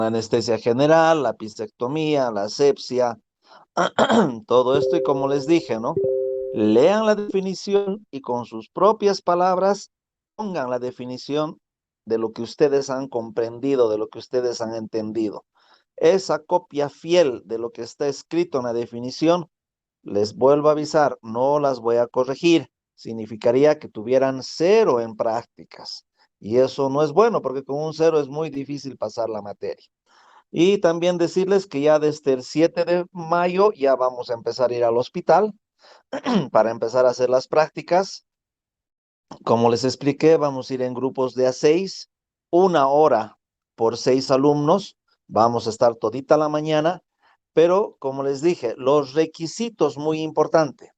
la anestesia general, la pisectomía, la asepsia, todo esto. Y como les dije, ¿no? Lean la definición y con sus propias palabras pongan la definición de lo que ustedes han comprendido, de lo que ustedes han entendido. Esa copia fiel de lo que está escrito en la definición, les vuelvo a avisar, no las voy a corregir. Significaría que tuvieran cero en prácticas. Y eso no es bueno porque con un cero es muy difícil pasar la materia. Y también decirles que ya desde el 7 de mayo ya vamos a empezar a ir al hospital para empezar a hacer las prácticas. Como les expliqué, vamos a ir en grupos de a 6, 1 hora por 6 alumnos. Vamos a estar todita la mañana, pero como les dije, los requisitos muy importantes.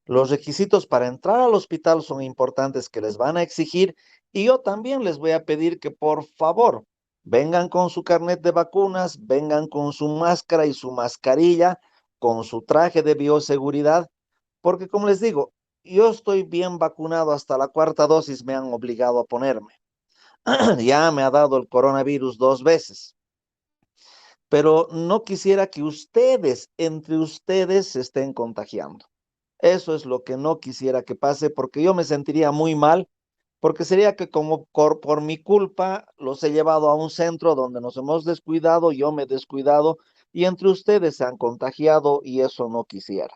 Los requisitos para entrar al hospital son importantes que les van a exigir y yo también les voy a pedir que por favor vengan con su carnet de vacunas, vengan con su máscara y su mascarilla, con su traje de bioseguridad, porque como les digo, yo estoy bien vacunado hasta la cuarta dosis, me han obligado a ponerme. Ya me ha dado el coronavirus 2 veces, pero no quisiera que ustedes, entre ustedes, se estén contagiando. Eso es lo que no quisiera que pase porque yo me sentiría muy mal, porque sería que como por mi culpa los he llevado a un centro donde nos hemos descuidado, yo me he descuidado y entre ustedes se han contagiado y eso no quisiera.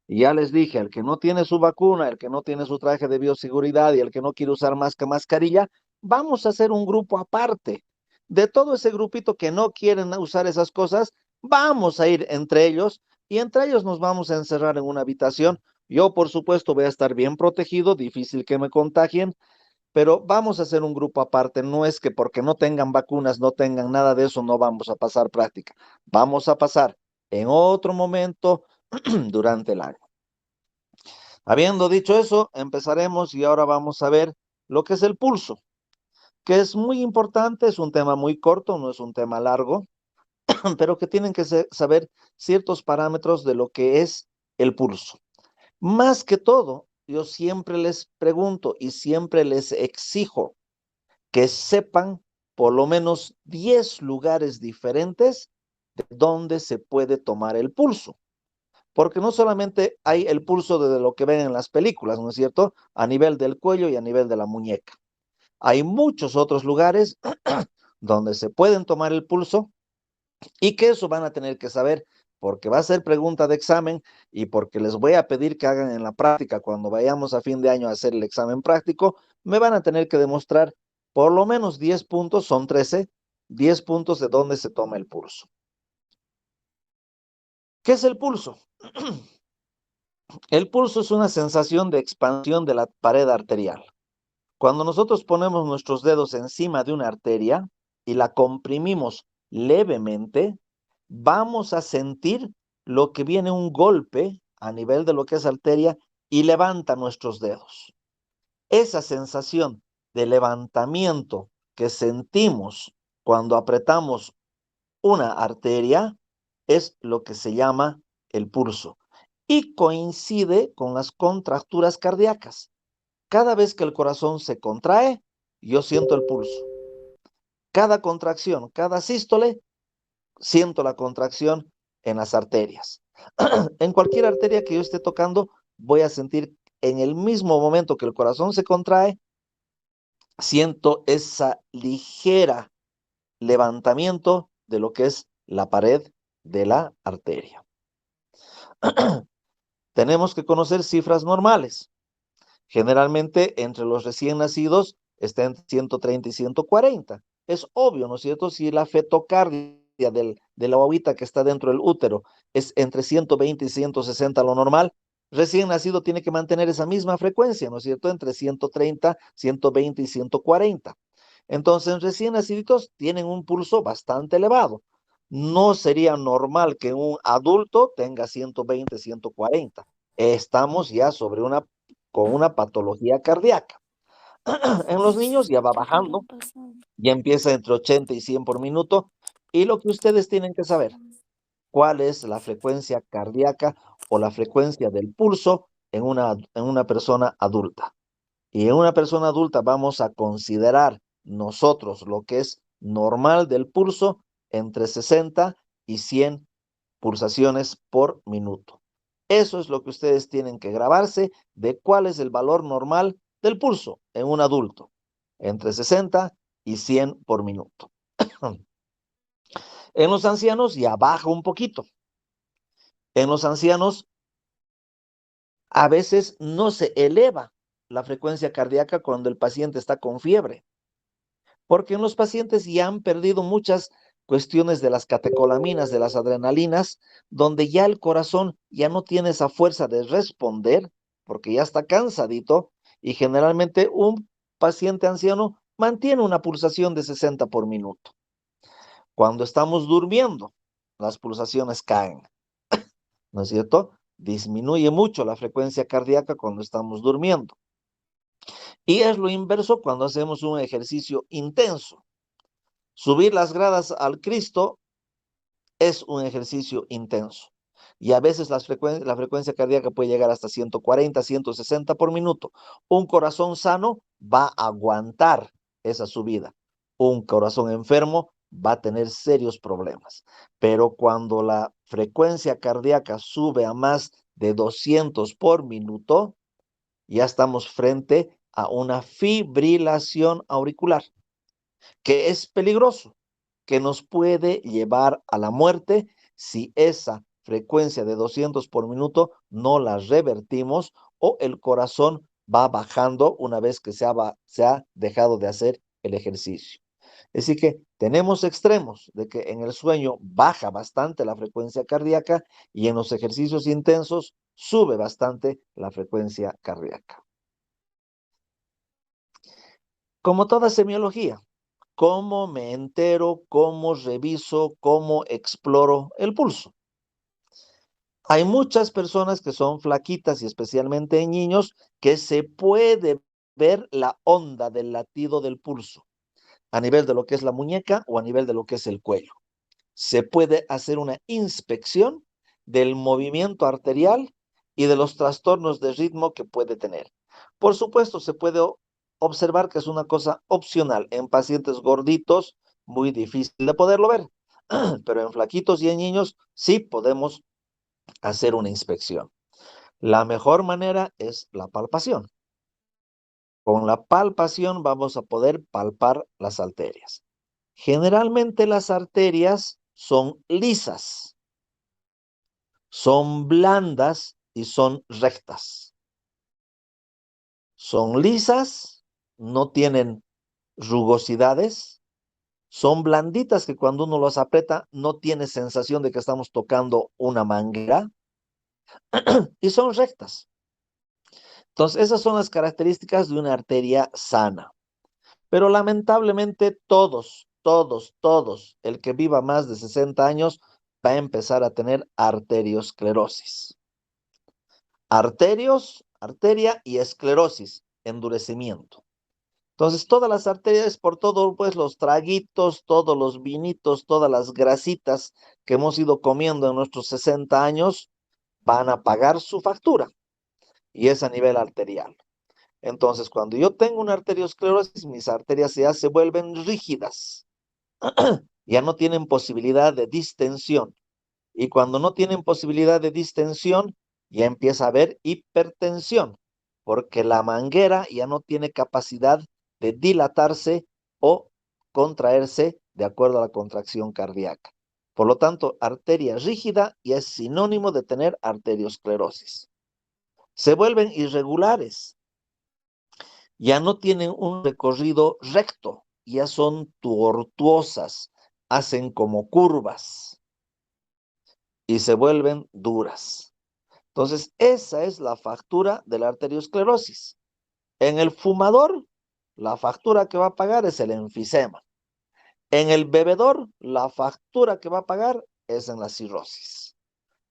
Y ya les dije, el que no tiene su vacuna, el que no tiene su traje de bioseguridad y el que no quiere usar más que mascarilla, vamos a hacer un grupo aparte. De todo ese grupito que no quieren usar esas cosas, vamos a ir entre ellos y entre ellos nos vamos a encerrar en una habitación. Yo, por supuesto, voy a estar bien protegido, difícil que me contagien, pero vamos a hacer un grupo aparte. No es que porque no tengan vacunas, no tengan nada de eso, no vamos a pasar práctica. Vamos a pasar en otro momento durante el año. Habiendo dicho eso, empezaremos y ahora vamos a ver lo que es el pulso, que es muy importante, es un tema muy corto, no es un tema largo, pero que tienen que saber ciertos parámetros de lo que es el pulso. Más que todo, yo siempre les pregunto y siempre les exijo que sepan por lo menos 10 lugares diferentes de donde se puede tomar el pulso. Porque no solamente hay el pulso de lo que ven en las películas, ¿no es cierto? A nivel del cuello y a nivel de la muñeca. Hay muchos otros lugares donde se pueden tomar el pulso y que eso van a tener que saber porque va a ser pregunta de examen y porque les voy a pedir que hagan en la práctica cuando vayamos a fin de año a hacer el examen práctico, me van a tener que demostrar por lo menos 10 puntos, son 13, 10 puntos de dónde se toma el pulso. ¿Qué es el pulso? El pulso es una sensación de expansión de la pared arterial. Cuando nosotros ponemos nuestros dedos encima de una arteria y la comprimimos levemente, vamos a sentir lo que viene un golpe a nivel de lo que es arteria y levanta nuestros dedos. Esa sensación de levantamiento que sentimos cuando apretamos una arteria es lo que se llama el pulso y coincide con las contracturas cardíacas. Cada vez que el corazón se contrae, yo siento el pulso. Cada contracción, cada sístole, siento la contracción en las arterias. En cualquier arteria que yo esté tocando, voy a sentir en el mismo momento que el corazón se contrae, siento esa ligera levantamiento de lo que es la pared de la arteria. Tenemos que conocer cifras normales. Generalmente entre los recién nacidos está entre 130 y 140. Es obvio, ¿no es cierto? Si la fetocardia de la guaguita que está dentro del útero es entre 120 y 160 lo normal, recién nacido tiene que mantener esa misma frecuencia, ¿no es cierto? Entre 130, 120 y 140. Entonces, recién nacidos tienen un pulso bastante elevado. No sería normal que un adulto tenga 120, 140. Estamos ya sobre una con una patología cardíaca. En los niños ya va bajando, ya empieza entre 80 y 100 por minuto. Y lo que ustedes tienen que saber, cuál es la frecuencia cardíaca o la frecuencia del pulso en una persona adulta. Y en una persona adulta vamos a considerar nosotros lo que es normal del pulso entre 60 y 100 pulsaciones por minuto. Eso es lo que ustedes tienen que grabarse de cuál es el valor normal del pulso en un adulto, entre 60 y 100 por minuto. En los ancianos ya baja un poquito. En los ancianos a veces no se eleva la frecuencia cardíaca cuando el paciente está con fiebre, porque en los pacientes ya han perdido muchas cuestiones de las catecolaminas, de las adrenalinas, donde ya el corazón ya no tiene esa fuerza de responder, porque ya está cansadito, y generalmente un paciente anciano mantiene una pulsación de 60 por minuto. Cuando estamos durmiendo, las pulsaciones caen, ¿no es cierto? Disminuye mucho la frecuencia cardíaca cuando estamos durmiendo. Y es lo inverso cuando hacemos un ejercicio intenso. Subir las gradas al Cristo es un ejercicio intenso. Y a veces la frecuencia cardíaca puede llegar hasta 140, 160 por minuto. Un corazón sano va a aguantar esa subida. Un corazón enfermo va a tener serios problemas. Pero cuando la frecuencia cardíaca sube a más de 200 por minuto, ya estamos frente a una fibrilación auricular, que es peligroso, que nos puede llevar a la muerte si esa frecuencia de 200 por minuto no la revertimos o el corazón va bajando una vez que se ha dejado de hacer el ejercicio. Así que tenemos extremos de que en el sueño baja bastante la frecuencia cardíaca y en los ejercicios intensos sube bastante la frecuencia cardíaca. Como toda semiología, ¿cómo me entero, cómo reviso, cómo exploro el pulso? Hay muchas personas que son flaquitas y especialmente en niños que se puede ver la onda del latido del pulso a nivel de lo que es la muñeca o a nivel de lo que es el cuello. Se puede hacer una inspección del movimiento arterial y de los trastornos de ritmo que puede tener. Por supuesto, se puede observar que es una cosa opcional. En pacientes gorditos, muy difícil de poderlo ver, pero en flaquitos y en niños sí podemos hacer una inspección. La mejor manera es la palpación. Con la palpación vamos a poder palpar las arterias. Generalmente las arterias son lisas, son blandas y son rectas. Son lisas, no tienen rugosidades, son blanditas que cuando uno las aprieta no tiene sensación de que estamos tocando una manguera y son rectas. Entonces, esas son las características de una arteria sana. Pero lamentablemente todos, el que viva más de 60 años va a empezar a tener arteriosclerosis. Arteria y esclerosis, endurecimiento. Entonces, todas las arterias, por todo, pues los traguitos, todos los vinitos, todas las grasitas que hemos ido comiendo en nuestros 60 años, van a pagar su factura. Y es a nivel arterial. Entonces, cuando yo tengo una arteriosclerosis, mis arterias ya se vuelven rígidas. Ya no tienen posibilidad de distensión. Y cuando no tienen posibilidad de distensión, ya empieza a haber hipertensión, porque la manguera ya no tiene capacidad de dilatarse o contraerse de acuerdo a la contracción cardíaca. Por lo tanto, arteria rígida ya es sinónimo de tener arteriosclerosis. Se vuelven irregulares, ya no tienen un recorrido recto, ya son tortuosas, hacen como curvas y se vuelven duras. Entonces, esa es la factura de la arteriosclerosis. En el fumador, la factura que va a pagar es el enfisema. En el bebedor, la factura que va a pagar es en la cirrosis.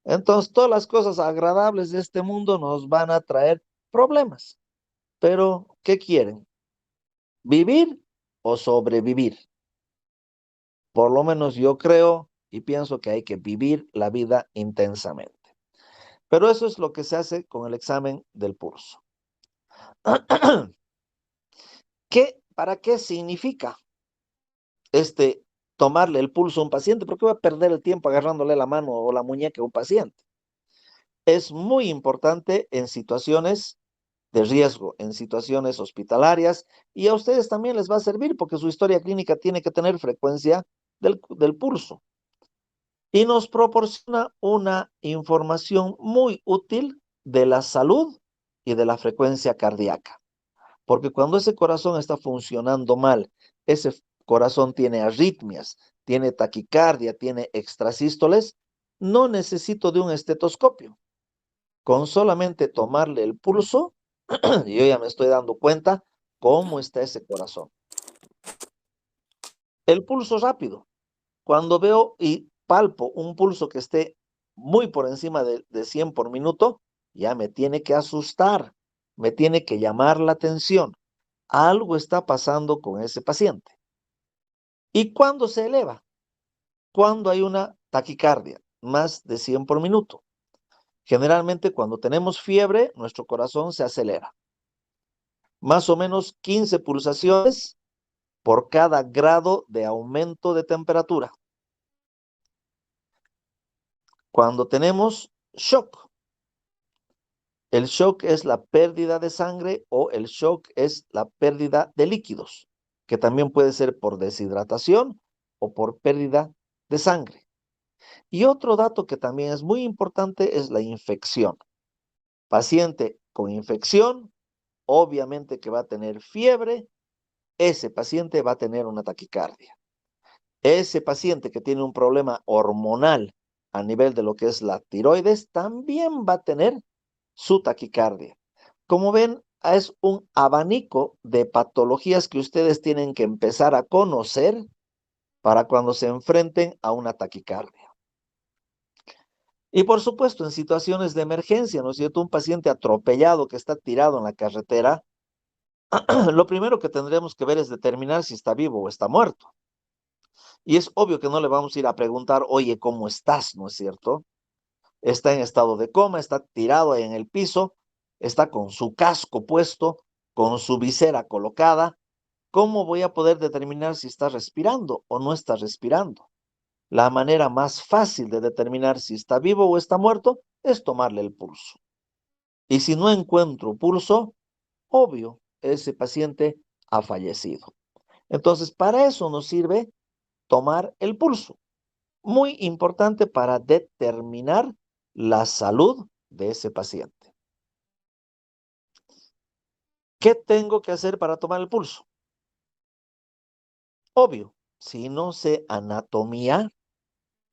Entonces, todas las cosas agradables de este mundo nos van a traer problemas. Pero, ¿qué quieren? ¿Vivir o sobrevivir? Por lo menos yo creo y pienso que hay que vivir la vida intensamente. Pero eso es lo que se hace con el examen del pulso. ¿Para qué significa este tomarle el pulso a un paciente, ¿por qué voy a perder el tiempo agarrándole la mano o la muñeca a un paciente? Es muy importante en situaciones de riesgo, en situaciones hospitalarias, y a ustedes también les va a servir porque su historia clínica tiene que tener frecuencia del pulso. Y nos proporciona una información muy útil de la salud y de la frecuencia cardíaca. Porque cuando ese corazón está funcionando mal, ese corazón tiene arritmias, tiene taquicardia, tiene extrasístoles, no necesito de un estetoscopio. Con solamente tomarle el pulso, yo ya me estoy dando cuenta cómo está ese corazón. El pulso rápido. Cuando veo y palpo un pulso que esté muy por encima de 100 por minuto, ya me tiene que asustar, me tiene que llamar la atención. Algo está pasando con ese paciente. ¿Y cuándo se eleva? Cuando hay una taquicardia, más de 100 por minuto. Generalmente cuando tenemos fiebre, nuestro corazón se acelera. Más o menos 15 pulsaciones por cada grado de aumento de temperatura. Cuando tenemos shock, el shock es la pérdida de sangre o el shock es la pérdida de líquidos, que también puede ser por deshidratación o por pérdida de sangre. Y otro dato que también es muy importante es la infección. Paciente con infección, obviamente que va a tener fiebre, ese paciente va a tener una taquicardia. Ese paciente que tiene un problema hormonal a nivel de lo que es la tiroides, también va a tener su taquicardia. Como ven, es un abanico de patologías que ustedes tienen que empezar a conocer para cuando se enfrenten a una taquicardia. Y por supuesto, en situaciones de emergencia, ¿no es cierto? Un paciente atropellado que está tirado en la carretera, lo primero que tendremos que ver es determinar si está vivo o está muerto. Y es obvio que no le vamos a ir a preguntar, oye, ¿cómo estás? ¿No es cierto? Está en estado de coma, está tirado ahí en el piso, está con su casco puesto, con su visera colocada. ¿Cómo voy a poder determinar si está respirando o no está respirando? La manera más fácil de determinar si está vivo o está muerto es tomarle el pulso. Y si no encuentro pulso, obvio, ese paciente ha fallecido. Entonces, para eso nos sirve tomar el pulso. Muy importante para determinar la salud de ese paciente. ¿Qué tengo que hacer para tomar el pulso? Obvio, si no sé anatomía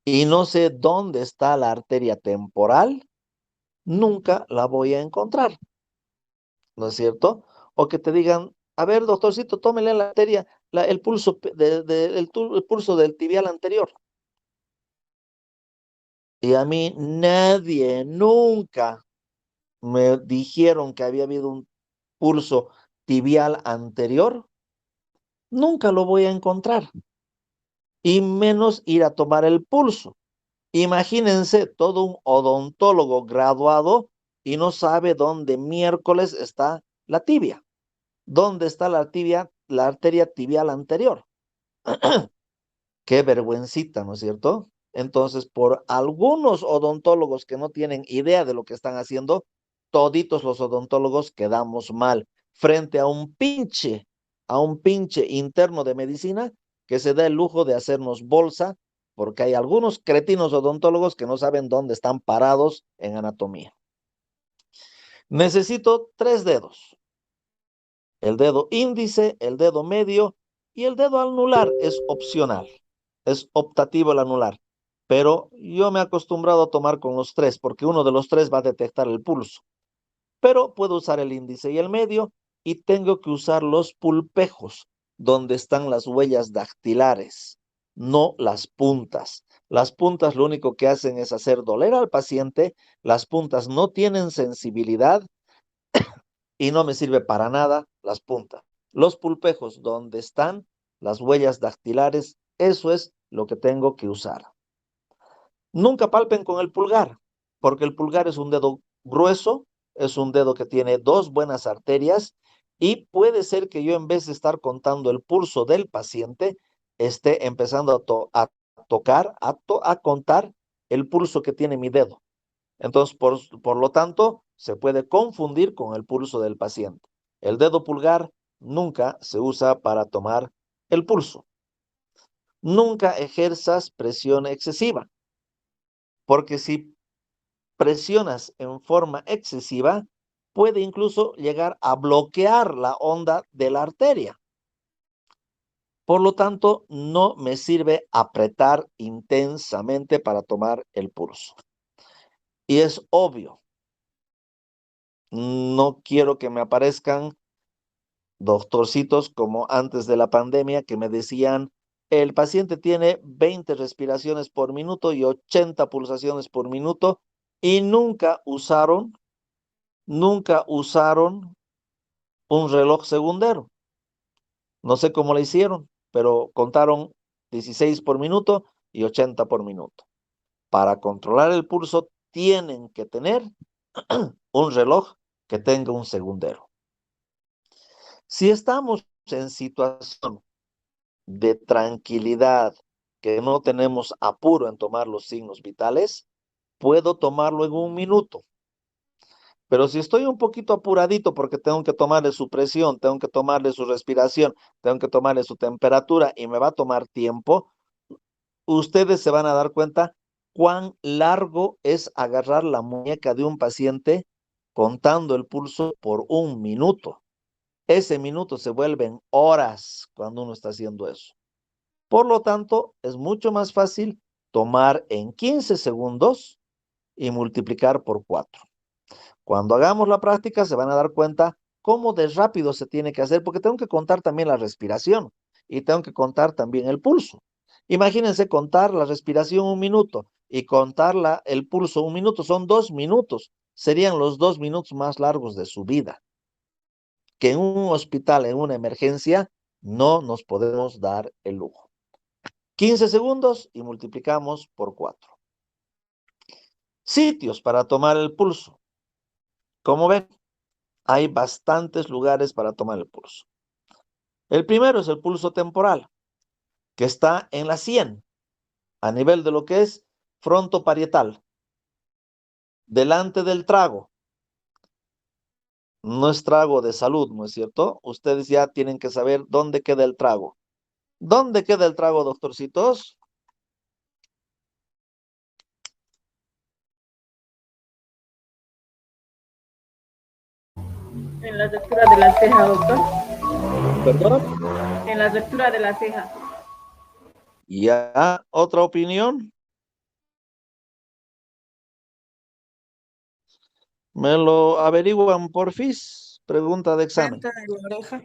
y no sé dónde está la arteria temporal, nunca la voy a encontrar, ¿no es cierto? O que te digan, a ver, doctorcito, tómele la arteria, el pulso, el pulso del tibial anterior. Y a mí nadie, nunca me dijeron que había habido un pulso tibial anterior, nunca lo voy a encontrar. Y menos ir a tomar el pulso. Imagínense todo un odontólogo graduado y no sabe dónde miércoles está la tibia, dónde está la tibia, la arteria tibial anterior. Qué vergüencita, ¿no es cierto? Entonces, por algunos odontólogos que no tienen idea de lo que están haciendo, toditos los odontólogos quedamos mal frente a un pinche interno de medicina que se da el lujo de hacernos bolsa, porque hay algunos cretinos odontólogos que no saben dónde están parados en anatomía. Necesito 3 dedos. El dedo índice, el dedo medio y el dedo anular es opcional. Es optativo el anular. Pero yo me he acostumbrado a tomar con los 3 porque uno de los 3 va a detectar el pulso. Pero puedo usar el índice y el medio y tengo que usar los pulpejos, donde están las huellas dactilares, no las puntas. Las puntas lo único que hacen es hacer doler al paciente. Las puntas no tienen sensibilidad y no me sirve para nada las puntas. Los pulpejos, donde están las huellas dactilares, eso es lo que tengo que usar. Nunca palpen con el pulgar, porque el pulgar es un dedo grueso, es un dedo que tiene 2 buenas arterias y puede ser que yo en vez de estar contando el pulso del paciente, esté empezando a tocar, a contar el pulso que tiene mi dedo. Entonces, por lo tanto, se puede confundir con el pulso del paciente. El dedo pulgar nunca se usa para tomar el pulso. Nunca ejerzas presión excesiva, porque si presionas en forma excesiva, puede incluso llegar a bloquear la onda de la arteria. Por lo tanto, no me sirve apretar intensamente para tomar el pulso. Y es obvio, no quiero que me aparezcan doctorcitos como antes de la pandemia que me decían, el paciente tiene 20 respiraciones por minuto y 80 pulsaciones por minuto y nunca usaron un reloj segundero. No sé cómo le hicieron, pero contaron 16 por minuto y 80 por minuto. Para controlar el pulso tienen que tener un reloj que tenga un segundero. Si estamos en situación de tranquilidad, que no tenemos apuro en tomar los signos vitales, puedo tomarlo en un minuto. Pero si estoy un poquito apuradito porque tengo que tomarle su presión, tengo que tomarle su respiración, tengo que tomarle su temperatura y me va a tomar tiempo, ustedes se van a dar cuenta cuán largo es agarrar la muñeca de un paciente contando el pulso por un minuto. Ese minuto se vuelven horas cuando uno está haciendo eso. Por lo tanto, es mucho más fácil tomar en 15 segundos y multiplicar por 4. Cuando hagamos la práctica se van a dar cuenta cómo de rápido se tiene que hacer, porque tengo que contar también la respiración y tengo que contar también el pulso. Imagínense contar la respiración un minuto y contar el pulso un minuto, son 2 minutos. Serían los 2 minutos más largos de su vida, que en un hospital, en una emergencia, no nos podemos dar el lujo. 15 segundos y multiplicamos por 4. Sitios para tomar el pulso. Como ven, hay bastantes lugares para tomar el pulso. El primero es el pulso temporal, que está en la 100, a nivel de lo que es frontoparietal, delante del trago. No es trago de salud, ¿no es cierto? Ustedes ya tienen que saber dónde queda el trago. ¿Dónde queda el trago, doctorcitos? En la lectura de la ceja, doctor. ¿Perdón? En la lectura de la ceja. ¿Ya otra opinión? ¿Me lo averiguan, porfis? Pregunta de examen. Frente de la oreja.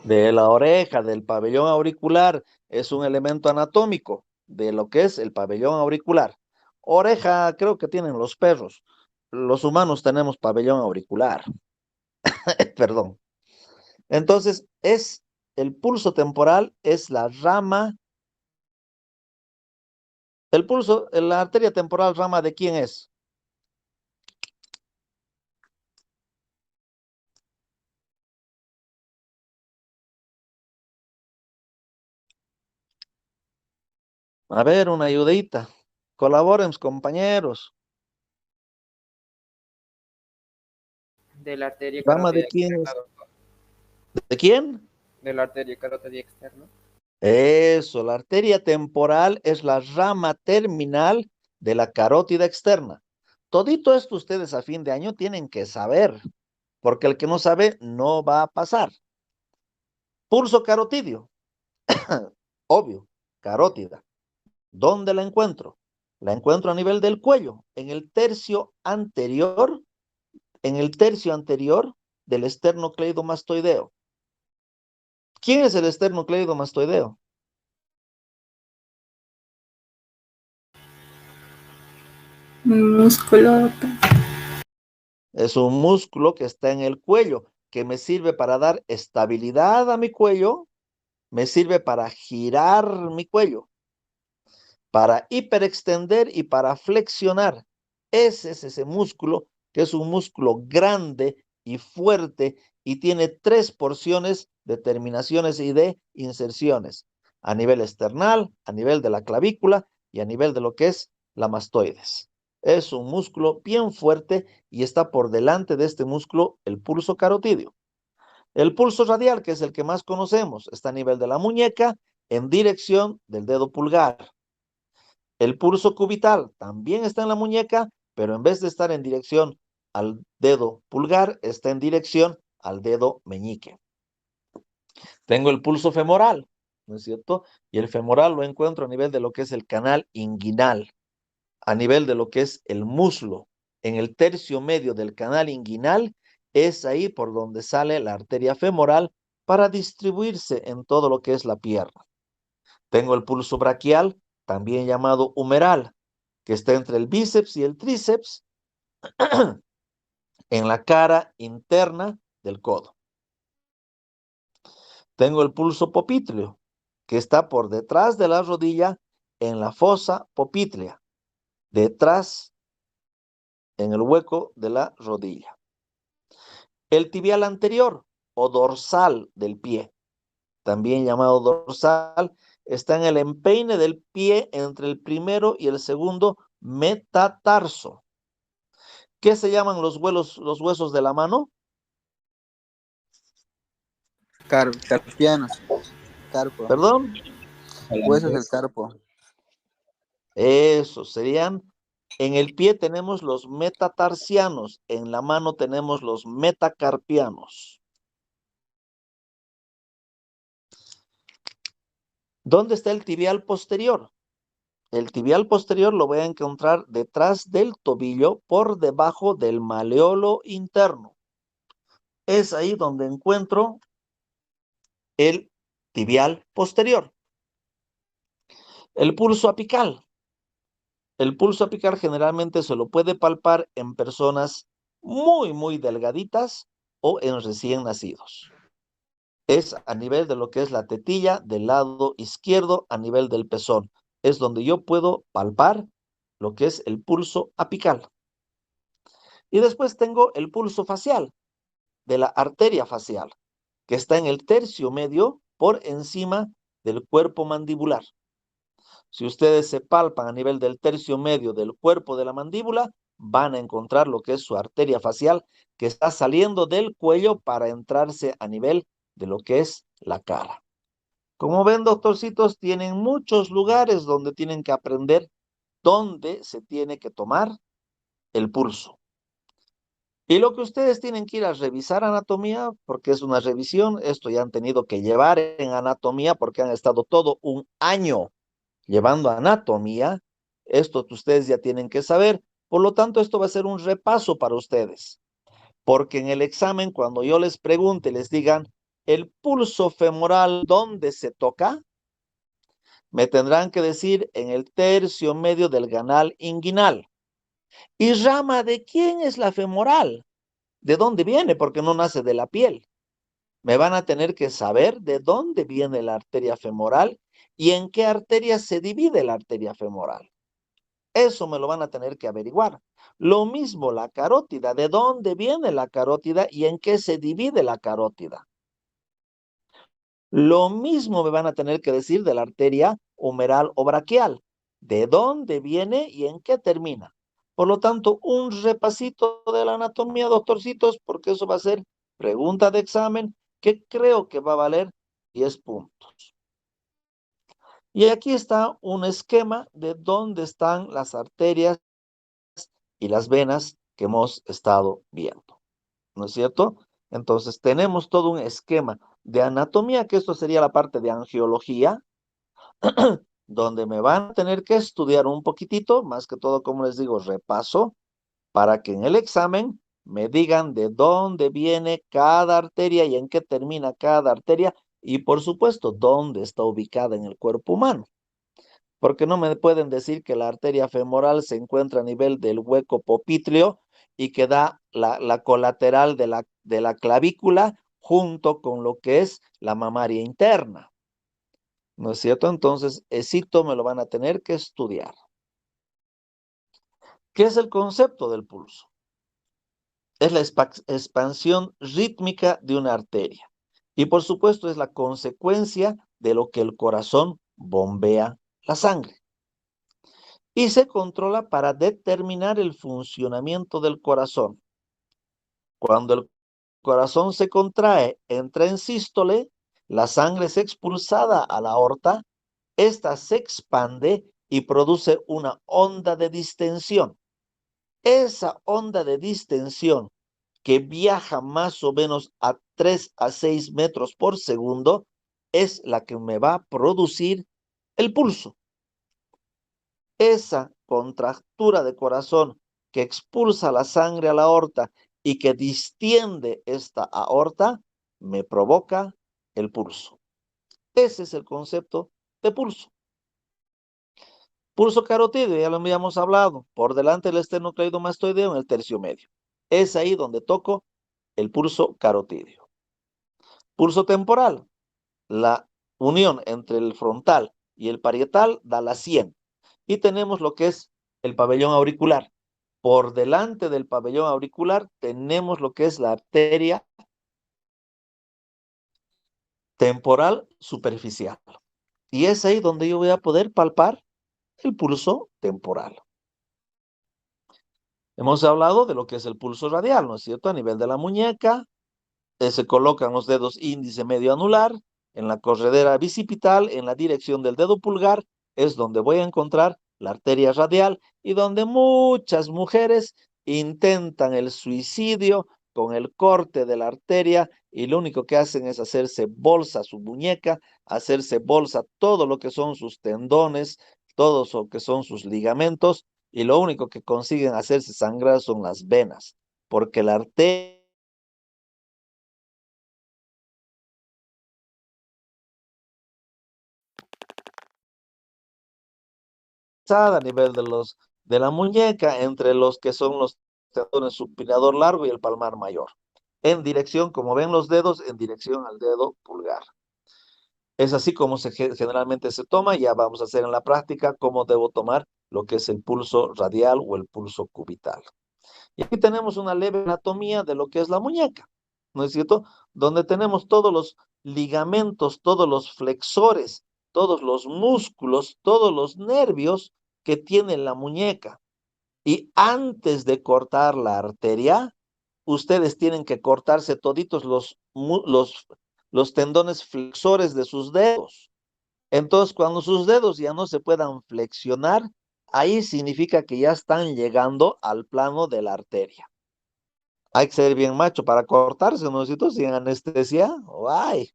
De la oreja, del pabellón auricular, es un elemento anatómico de lo que es el pabellón auricular. Oreja creo que tienen los perros. Los humanos tenemos pabellón auricular. Perdón. Entonces, el pulso temporal es la rama, la arteria temporal, rama de quién es. A ver, una ayudita. Colaboren, compañeros. De la arteria ¿Rama de carótida quién externa, es? doctor. ¿De quién? De la arteria carótida externa. Eso, la arteria temporal es la rama terminal de la carótida externa. Todito esto ustedes a fin de año tienen que saber, porque el que no sabe no va a pasar. Pulso carotidio, obvio, carótida. ¿Dónde la encuentro? La encuentro a nivel del cuello, en el tercio anterior del esternocleidomastoideo. ¿Quién es el esternocleidomastoideo? Un músculo, doctor. Es un músculo que está en el cuello, que me sirve para dar estabilidad a mi cuello, me sirve para girar mi cuello, para hiperextender y para flexionar. Ese es ese músculo, que es un músculo grande y fuerte y tiene 3 porciones de terminaciones y de inserciones. a nivel esternal, a nivel de la clavícula y a nivel de lo que es la mastoides. Es un músculo bien fuerte y está por delante de este músculo el pulso carotídeo. El pulso radial, que es el que más conocemos, está a nivel de la muñeca en dirección del dedo pulgar. El pulso cubital también está en la muñeca, pero en vez de estar en dirección al dedo pulgar, está en dirección al dedo meñique. Tengo el pulso femoral, ¿no es cierto? Y el femoral lo encuentro a nivel de lo que es el canal inguinal, a nivel de lo que es el muslo. En el tercio medio del canal inguinal es ahí por donde sale la arteria femoral para distribuirse en todo lo que es la pierna. Tengo el pulso braquial, también llamado humeral, que está entre el bíceps y el tríceps en la cara interna del codo. Tengo el pulso popitleo, que está por detrás de la rodilla en la fosa popitlea, detrás en el hueco de la rodilla. El tibial anterior o dorsal del pie, también llamado dorsal, está en el empeine del pie entre el primero y el segundo metatarso. ¿Qué se llaman los huesos de la mano? Carpianos. Carpo. ¿Perdón? Huesos del carpo. Eso serían, en el pie tenemos los metatarsianos, en la mano tenemos los metacarpianos. ¿Dónde está el tibial posterior? El tibial posterior lo voy a encontrar detrás del tobillo, por debajo del maleolo interno. Es ahí donde encuentro el tibial posterior. El pulso apical. El pulso apical generalmente se lo puede palpar en personas muy delgaditas o en recién nacidos. Es a nivel de lo que es la tetilla del lado izquierdo, a nivel del pezón. Es donde yo puedo palpar lo que es el pulso apical. Y después tengo el pulso facial, de la arteria facial, que está en el tercio medio por encima del cuerpo mandibular. Si ustedes se palpan a nivel del tercio medio del cuerpo de la mandíbula, van a encontrar lo que es su arteria facial, que está saliendo del cuello para entrarse a nivel de lo que es la cara. Como ven, doctorcitos, tienen muchos lugares donde tienen que aprender dónde se tiene que tomar el pulso. Y lo que ustedes tienen que ir a revisar anatomía, porque es una revisión, esto ya han tenido que llevar en anatomía porque han estado todo un año llevando anatomía, esto ustedes ya tienen que saber. Por lo tanto, esto va a ser un repaso para ustedes, porque en el examen, cuando yo les pregunte, les digan, ¿el pulso femoral dónde se toca? Me tendrán que decir en el tercio medio del canal inguinal. ¿Y rama de quién es la femoral? ¿De dónde viene? Porque no nace de la piel. Me van a tener que saber de dónde viene la arteria femoral y en qué arteria se divide la arteria femoral. Eso me lo van a tener que averiguar. Lo mismo la carótida, de dónde viene la carótida y en qué se divide la carótida. Lo mismo me van a tener que decir de la arteria humeral o braquial, de dónde viene y en qué termina. Por lo tanto, un repasito de la anatomía, doctorcitos, porque eso va a ser pregunta de examen que creo que va a valer 10 puntos. Y aquí está un esquema de dónde están las arterias y las venas que hemos estado viendo, ¿no es cierto? Entonces tenemos todo un esquema de anatomía, que esto sería la parte de angiología, donde me van a tener que estudiar un poquitito, más que todo, como les digo, repaso, para que en el examen me digan de dónde viene cada arteria y en qué termina cada arteria, y por supuesto, dónde está ubicada en el cuerpo humano. Porque no me pueden decir que la arteria femoral se encuentra a nivel del hueco popitleo y que da la colateral de la clavícula junto con lo que es la mamaria interna. ¿No es cierto? Entonces, esito me lo van a tener que estudiar. ¿Qué es el concepto del pulso? Es la expansión rítmica de una arteria. Y por supuesto es la consecuencia de lo que el corazón bombea la sangre. Y se controla para determinar el funcionamiento del corazón. Cuando el corazón se contrae, entra en sístole, la sangre es expulsada a la aorta, esta se expande y produce una onda de distensión. Esa onda de distensión que viaja más o menos a 3 a 6 metros por segundo es la que me va a producir el pulso. Esa contractura de corazón que expulsa la sangre a la aorta y que distiende esta aorta me provoca el pulso. Ese es el concepto de pulso. Pulso carotídeo, ya lo habíamos hablado, por delante del esternocleidomastoideo en el tercio medio. Es ahí donde toco el pulso carotídeo. Pulso temporal, la unión entre el frontal y el parietal da la 100. Y tenemos lo que es el pabellón auricular. Por delante del pabellón auricular tenemos lo que es la arteria temporal superficial. Y es ahí donde yo voy a poder palpar el pulso temporal. Hemos hablado de lo que es el pulso radial, ¿no es cierto? A nivel de la muñeca, se colocan los dedos índice medio anular en la corredera bicipital, en la dirección del dedo pulgar, es donde voy a encontrar la arteria radial y donde muchas mujeres intentan el suicidio con el corte de la arteria y lo único que hacen es hacerse bolsa su muñeca, hacerse bolsa todo lo que son sus tendones, todo lo que son sus ligamentos y lo único que consiguen hacerse sangrar son las venas, porque la arteria a nivel de la muñeca, entre los que son los tendones supinador largo y el palmar mayor. En dirección, como ven los dedos, en dirección al dedo pulgar. Es así como generalmente se toma. Ya vamos a hacer en la práctica cómo debo tomar lo que es el pulso radial o el pulso cubital. Y aquí tenemos una leve anatomía de lo que es la muñeca, ¿no es cierto? Donde tenemos todos los ligamentos, todos los flexores, todos los músculos, todos los nervios que tiene la muñeca. Y antes de cortar la arteria, ustedes tienen que cortarse toditos los tendones flexores de sus dedos. Entonces, cuando sus dedos ya no se puedan flexionar, ahí significa que ya están llegando al plano de la arteria. Hay que ser bien macho para cortarse, ¿no es cierto? Sin anestesia. ¡Ay!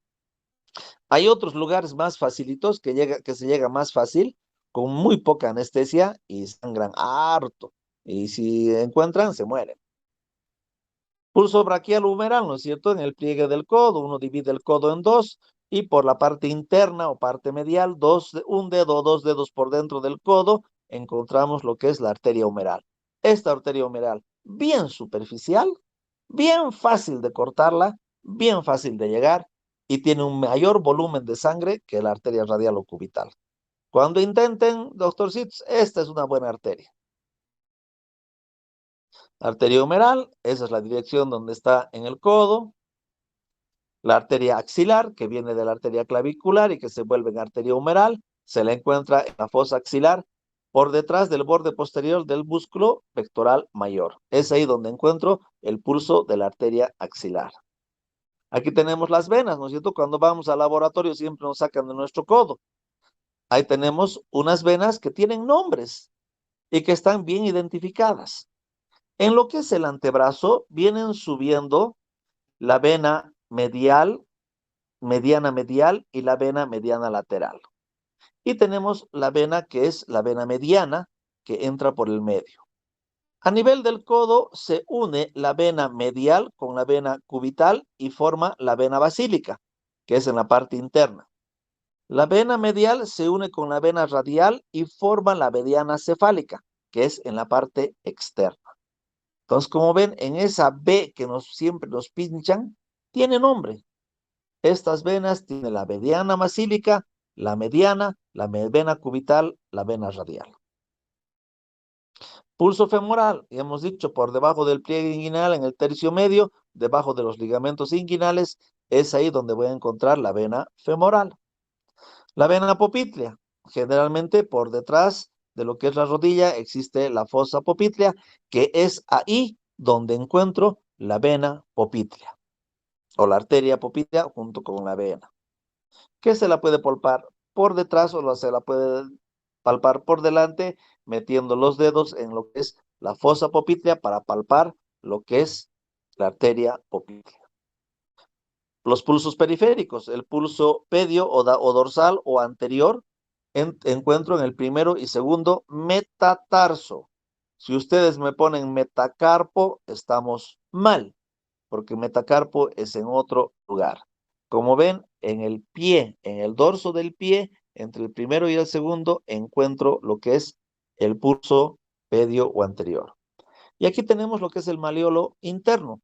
Hay otros lugares más facilitos que se llega más fácil, con muy poca anestesia y sangran harto. Y si encuentran, se mueren. Pulso braquial humeral, ¿no es cierto? En el pliegue del codo, uno divide el codo en dos y por la parte interna o parte medial, un dedo o dos dedos por dentro del codo, encontramos lo que es la arteria humeral. Esta arteria humeral, bien superficial, bien fácil de cortarla, bien fácil de llegar y tiene un mayor volumen de sangre que la arteria radial o cubital. Cuando intenten, doctor Sitz, esta es una buena arteria. Arteria humeral, esa es la dirección donde está en el codo. La arteria axilar, que viene de la arteria clavicular y que se vuelve en arteria humeral, se la encuentra en la fosa axilar por detrás del borde posterior del músculo pectoral mayor. Es ahí donde encuentro el pulso de la arteria axilar. Aquí tenemos las venas, ¿no es cierto? Cuando vamos al laboratorio siempre nos sacan de nuestro codo. Ahí tenemos unas venas que tienen nombres y que están bien identificadas. En lo que es el antebrazo, vienen subiendo la vena medial, mediana medial y la vena mediana lateral. Y tenemos la vena que es la vena mediana que entra por el medio. A nivel del codo se une la vena medial con la vena cubital y forma la vena basílica, que es en la parte interna. La vena medial se une con la vena radial y forma la mediana cefálica, que es en la parte externa. Entonces, como ven, en esa V que siempre nos pinchan, tiene nombre. Estas venas tienen la mediana basílica, la mediana, la vena cubital, la vena radial. Pulso femoral, y hemos dicho, por debajo del pliegue inguinal, en el tercio medio, debajo de los ligamentos inguinales, es ahí donde voy a encontrar la vena femoral. La vena popltea, generalmente por detrás de lo que es la rodilla existe la fosa popltea, que es ahí donde encuentro la vena popltea o la arteria popltea junto con la vena, que se la puede palpar por detrás o se la puede palpar por delante metiendo los dedos en lo que es la fosa popltea para palpar lo que es la arteria popltea. Los pulsos periféricos, el pulso pedio o dorsal o anterior, encuentro en el primero y segundo metatarso. Si ustedes me ponen metacarpo, estamos mal, porque metacarpo es en otro lugar. Como ven, en el pie, en el dorso del pie, entre el primero y el segundo, encuentro lo que es el pulso pedio o anterior. Y aquí tenemos lo que es el maleolo interno.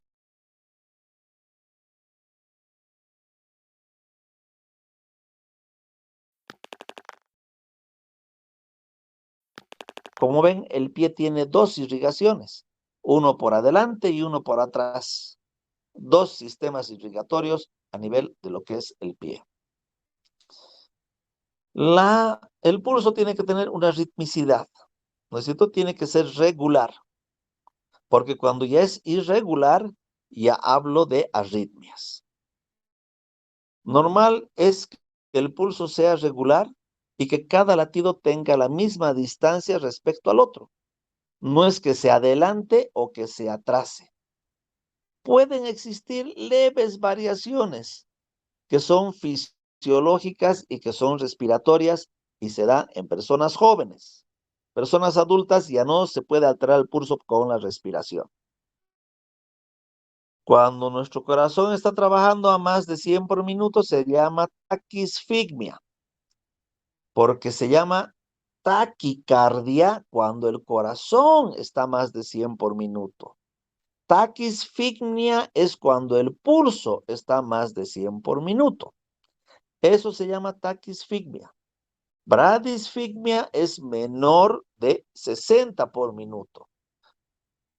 Como ven, el pie tiene dos irrigaciones, uno por adelante y uno por atrás. Dos sistemas irrigatorios a nivel de lo que es el pie. El pulso tiene que tener una ritmicidad, ¿no es cierto? Tiene que ser regular, porque cuando ya es irregular, ya hablo de arritmias. Normal es que el pulso sea regular y que cada latido tenga la misma distancia respecto al otro. No es que se adelante o que se atrase. Pueden existir leves variaciones que son fisiológicas y que son respiratorias y se da en personas jóvenes. Personas adultas ya no se puede alterar el pulso con la respiración. Cuando nuestro corazón está trabajando a más de 100 por minuto se llama taquisfigmia, porque se llama taquicardia cuando el corazón está a más de 100 por minuto. Taquisfigmia es cuando el pulso está a más de 100 por minuto. Eso se llama taquisfigmia. Bradisfigmia es menor de 60 por minuto.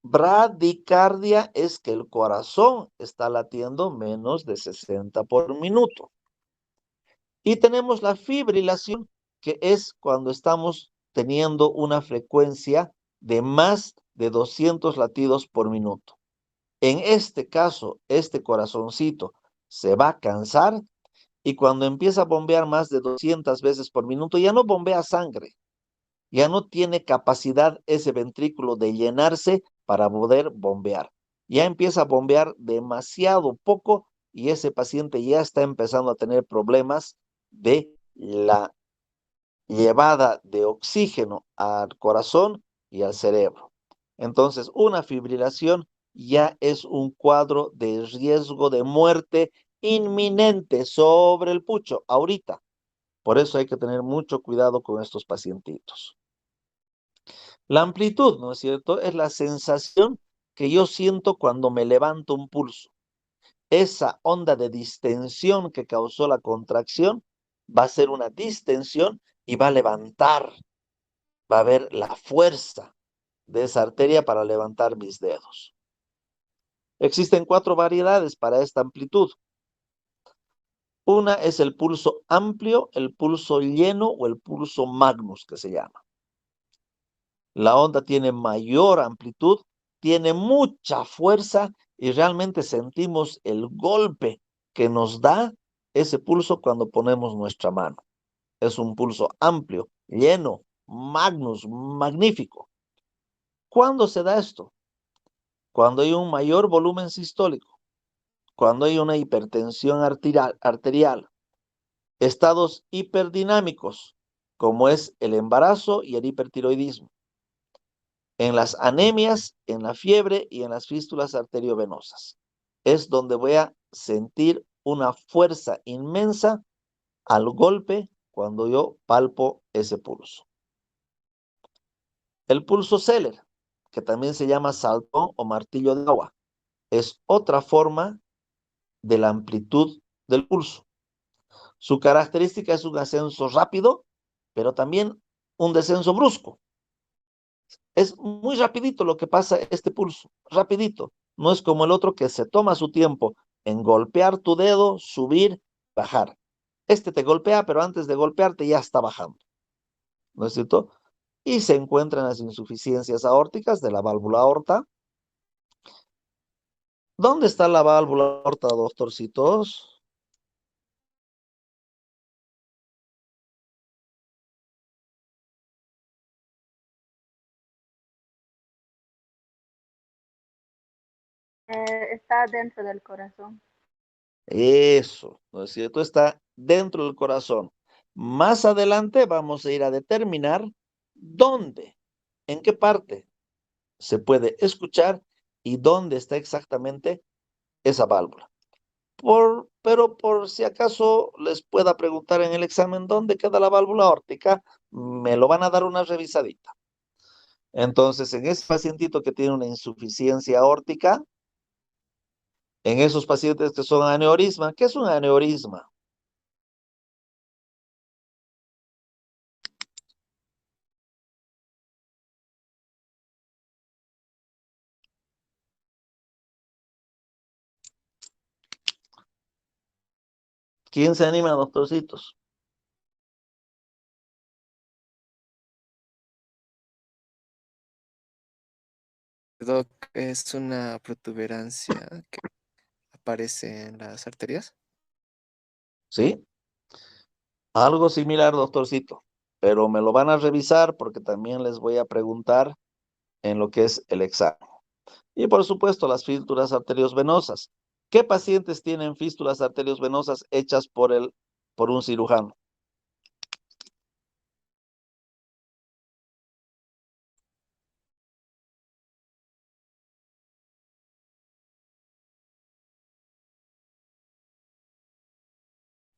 Bradicardia es que el corazón está latiendo menos de 60 por minuto. Y tenemos la fibrilación, que es cuando estamos teniendo una frecuencia de más de 200 latidos por minuto. En este caso, este corazoncito se va a cansar y cuando empieza a bombear más de 200 veces por minuto, ya no bombea sangre, ya no tiene capacidad ese ventrículo de llenarse para poder bombear. Ya empieza a bombear demasiado poco y ese paciente ya está empezando a tener problemas de la llevada de oxígeno al corazón y al cerebro. Entonces, una fibrilación ya es un cuadro de riesgo de muerte inminente sobre el pucho, ahorita. Por eso hay que tener mucho cuidado con estos pacientitos. La amplitud, ¿no es cierto? Es la sensación que yo siento cuando me levanto un pulso. Esa onda de distensión que causó la contracción va a ser una distensión y va a levantar, va a haber la fuerza de esa arteria para levantar mis dedos. Existen 4 variedades para esta amplitud. Una es el pulso amplio, el pulso lleno o el pulso magnus, que se llama. La onda tiene mayor amplitud, tiene mucha fuerza y realmente sentimos el golpe que nos da ese pulso cuando ponemos nuestra mano. Es un pulso amplio, lleno, magnus, magnífico. ¿Cuándo se da esto? Cuando hay un mayor volumen sistólico, cuando hay una hipertensión arterial, estados hiperdinámicos, como es el embarazo y el hipertiroidismo, en las anemias, en la fiebre y en las fístulas arteriovenosas. Es donde voy a sentir una fuerza inmensa al golpe cuando yo palpo ese pulso. El pulso Zeller, que también se llama saltón o martillo de agua, es otra forma de la amplitud del pulso. Su característica es un ascenso rápido, pero también un descenso brusco. Es muy rapidito lo que pasa este pulso, rapidito. No es como el otro que se toma su tiempo en golpear tu dedo, subir, bajar. Este te golpea, pero antes de golpearte ya está bajando, ¿no es cierto? Y se encuentran las insuficiencias aórticas de la válvula aorta. ¿Dónde está la válvula aorta, doctorcitos? Está dentro del corazón. Eso, ¿no es cierto? Está dentro del corazón. Más adelante vamos a ir a determinar dónde, en qué parte se puede escuchar y dónde está exactamente esa válvula. Pero por si acaso les pueda preguntar en el examen dónde queda la válvula aórtica, me lo van a dar una revisadita. Entonces, en ese pacientito que tiene una insuficiencia aórtica, en esos pacientes que son aneurisma, ¿qué es un aneurisma? ¿Quién se anima, doctorcitos? Doc, es una protuberancia que aparece en las arterias. ¿Sí? Algo similar, doctorcito, pero me lo van a revisar porque también les voy a preguntar en lo que es el examen. Y por supuesto, las fístulas arteriosvenosas. ¿Qué pacientes tienen fístulas arteriosvenosas hechas por un cirujano?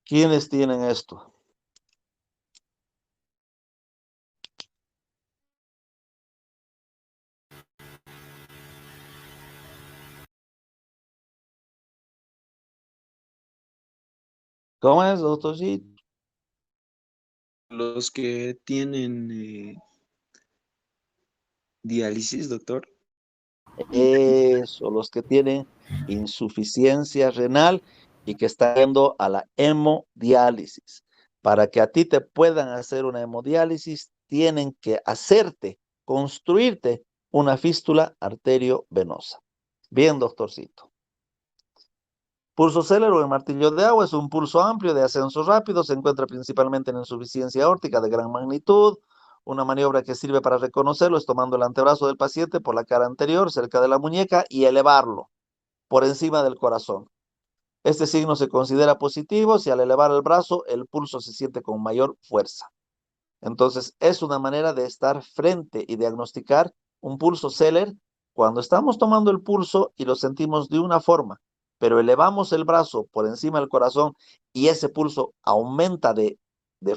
¿Quiénes tienen esto? ¿Cómo es, doctorcito? Los que tienen diálisis, doctor. Eso, los que tienen insuficiencia renal y que están yendo a la hemodiálisis. Para que a ti te puedan hacer una hemodiálisis, tienen que hacerte, construirte una fístula arteriovenosa. Bien, doctorcito. Pulso célere o el martillo de agua es un pulso amplio de ascenso rápido, se encuentra principalmente en insuficiencia aórtica de gran magnitud. Una maniobra que sirve para reconocerlo es tomando el antebrazo del paciente por la cara anterior, cerca de la muñeca, y elevarlo por encima del corazón. Este signo se considera positivo si al elevar el brazo el pulso se siente con mayor fuerza. Entonces, es una manera de estar frente y diagnosticar un pulso Zeller cuando estamos tomando el pulso y lo sentimos de una forma, pero elevamos el brazo por encima del corazón y ese pulso aumenta de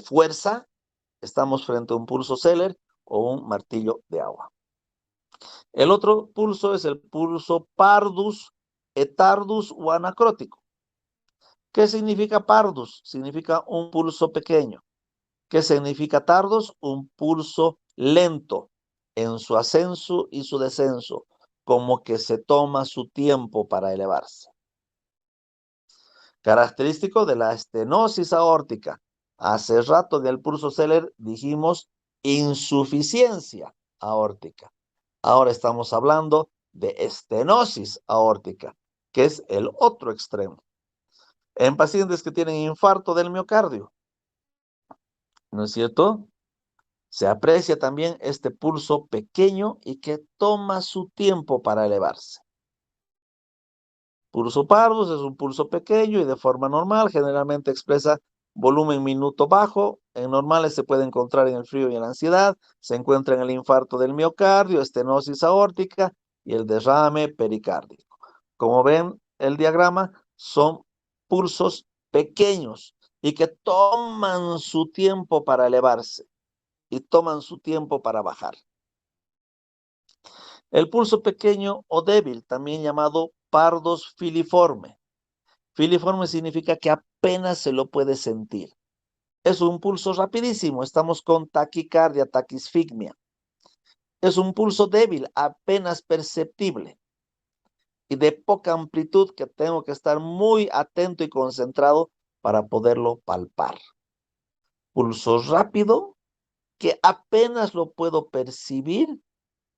fuerza, estamos frente a un pulso Zeller o un martillo de agua. El otro pulso es el pulso pardus, etardus o anacrótico. ¿Qué significa pardus? Significa un pulso pequeño. ¿Qué significa tardos? Un pulso lento en su ascenso y su descenso, como que se toma su tiempo para elevarse. Característico de la estenosis aórtica. Hace rato en el pulso Zeller dijimos insuficiencia aórtica. Ahora estamos hablando de estenosis aórtica, que es el otro extremo. En pacientes que tienen infarto del miocardio, ¿no es cierto? Se aprecia también este pulso pequeño y que toma su tiempo para elevarse. Pulso parvus es un pulso pequeño y de forma normal, generalmente expresa volumen minuto bajo. En normales se puede encontrar en el frío y en la ansiedad. Se encuentra en el infarto del miocardio, estenosis aórtica y el derrame pericárdico. Como ven, el diagrama son pulsos pequeños y que toman su tiempo para elevarse y toman su tiempo para bajar. El pulso pequeño o débil, también llamado pardos filiforme. Filiforme significa que apenas se lo puede sentir. Es un pulso rapidísimo, estamos con taquicardia, taquisfigmia. Es un pulso débil, apenas perceptible y de poca amplitud que tengo que estar muy atento y concentrado para poderlo palpar. Pulso rápido, que apenas lo puedo percibir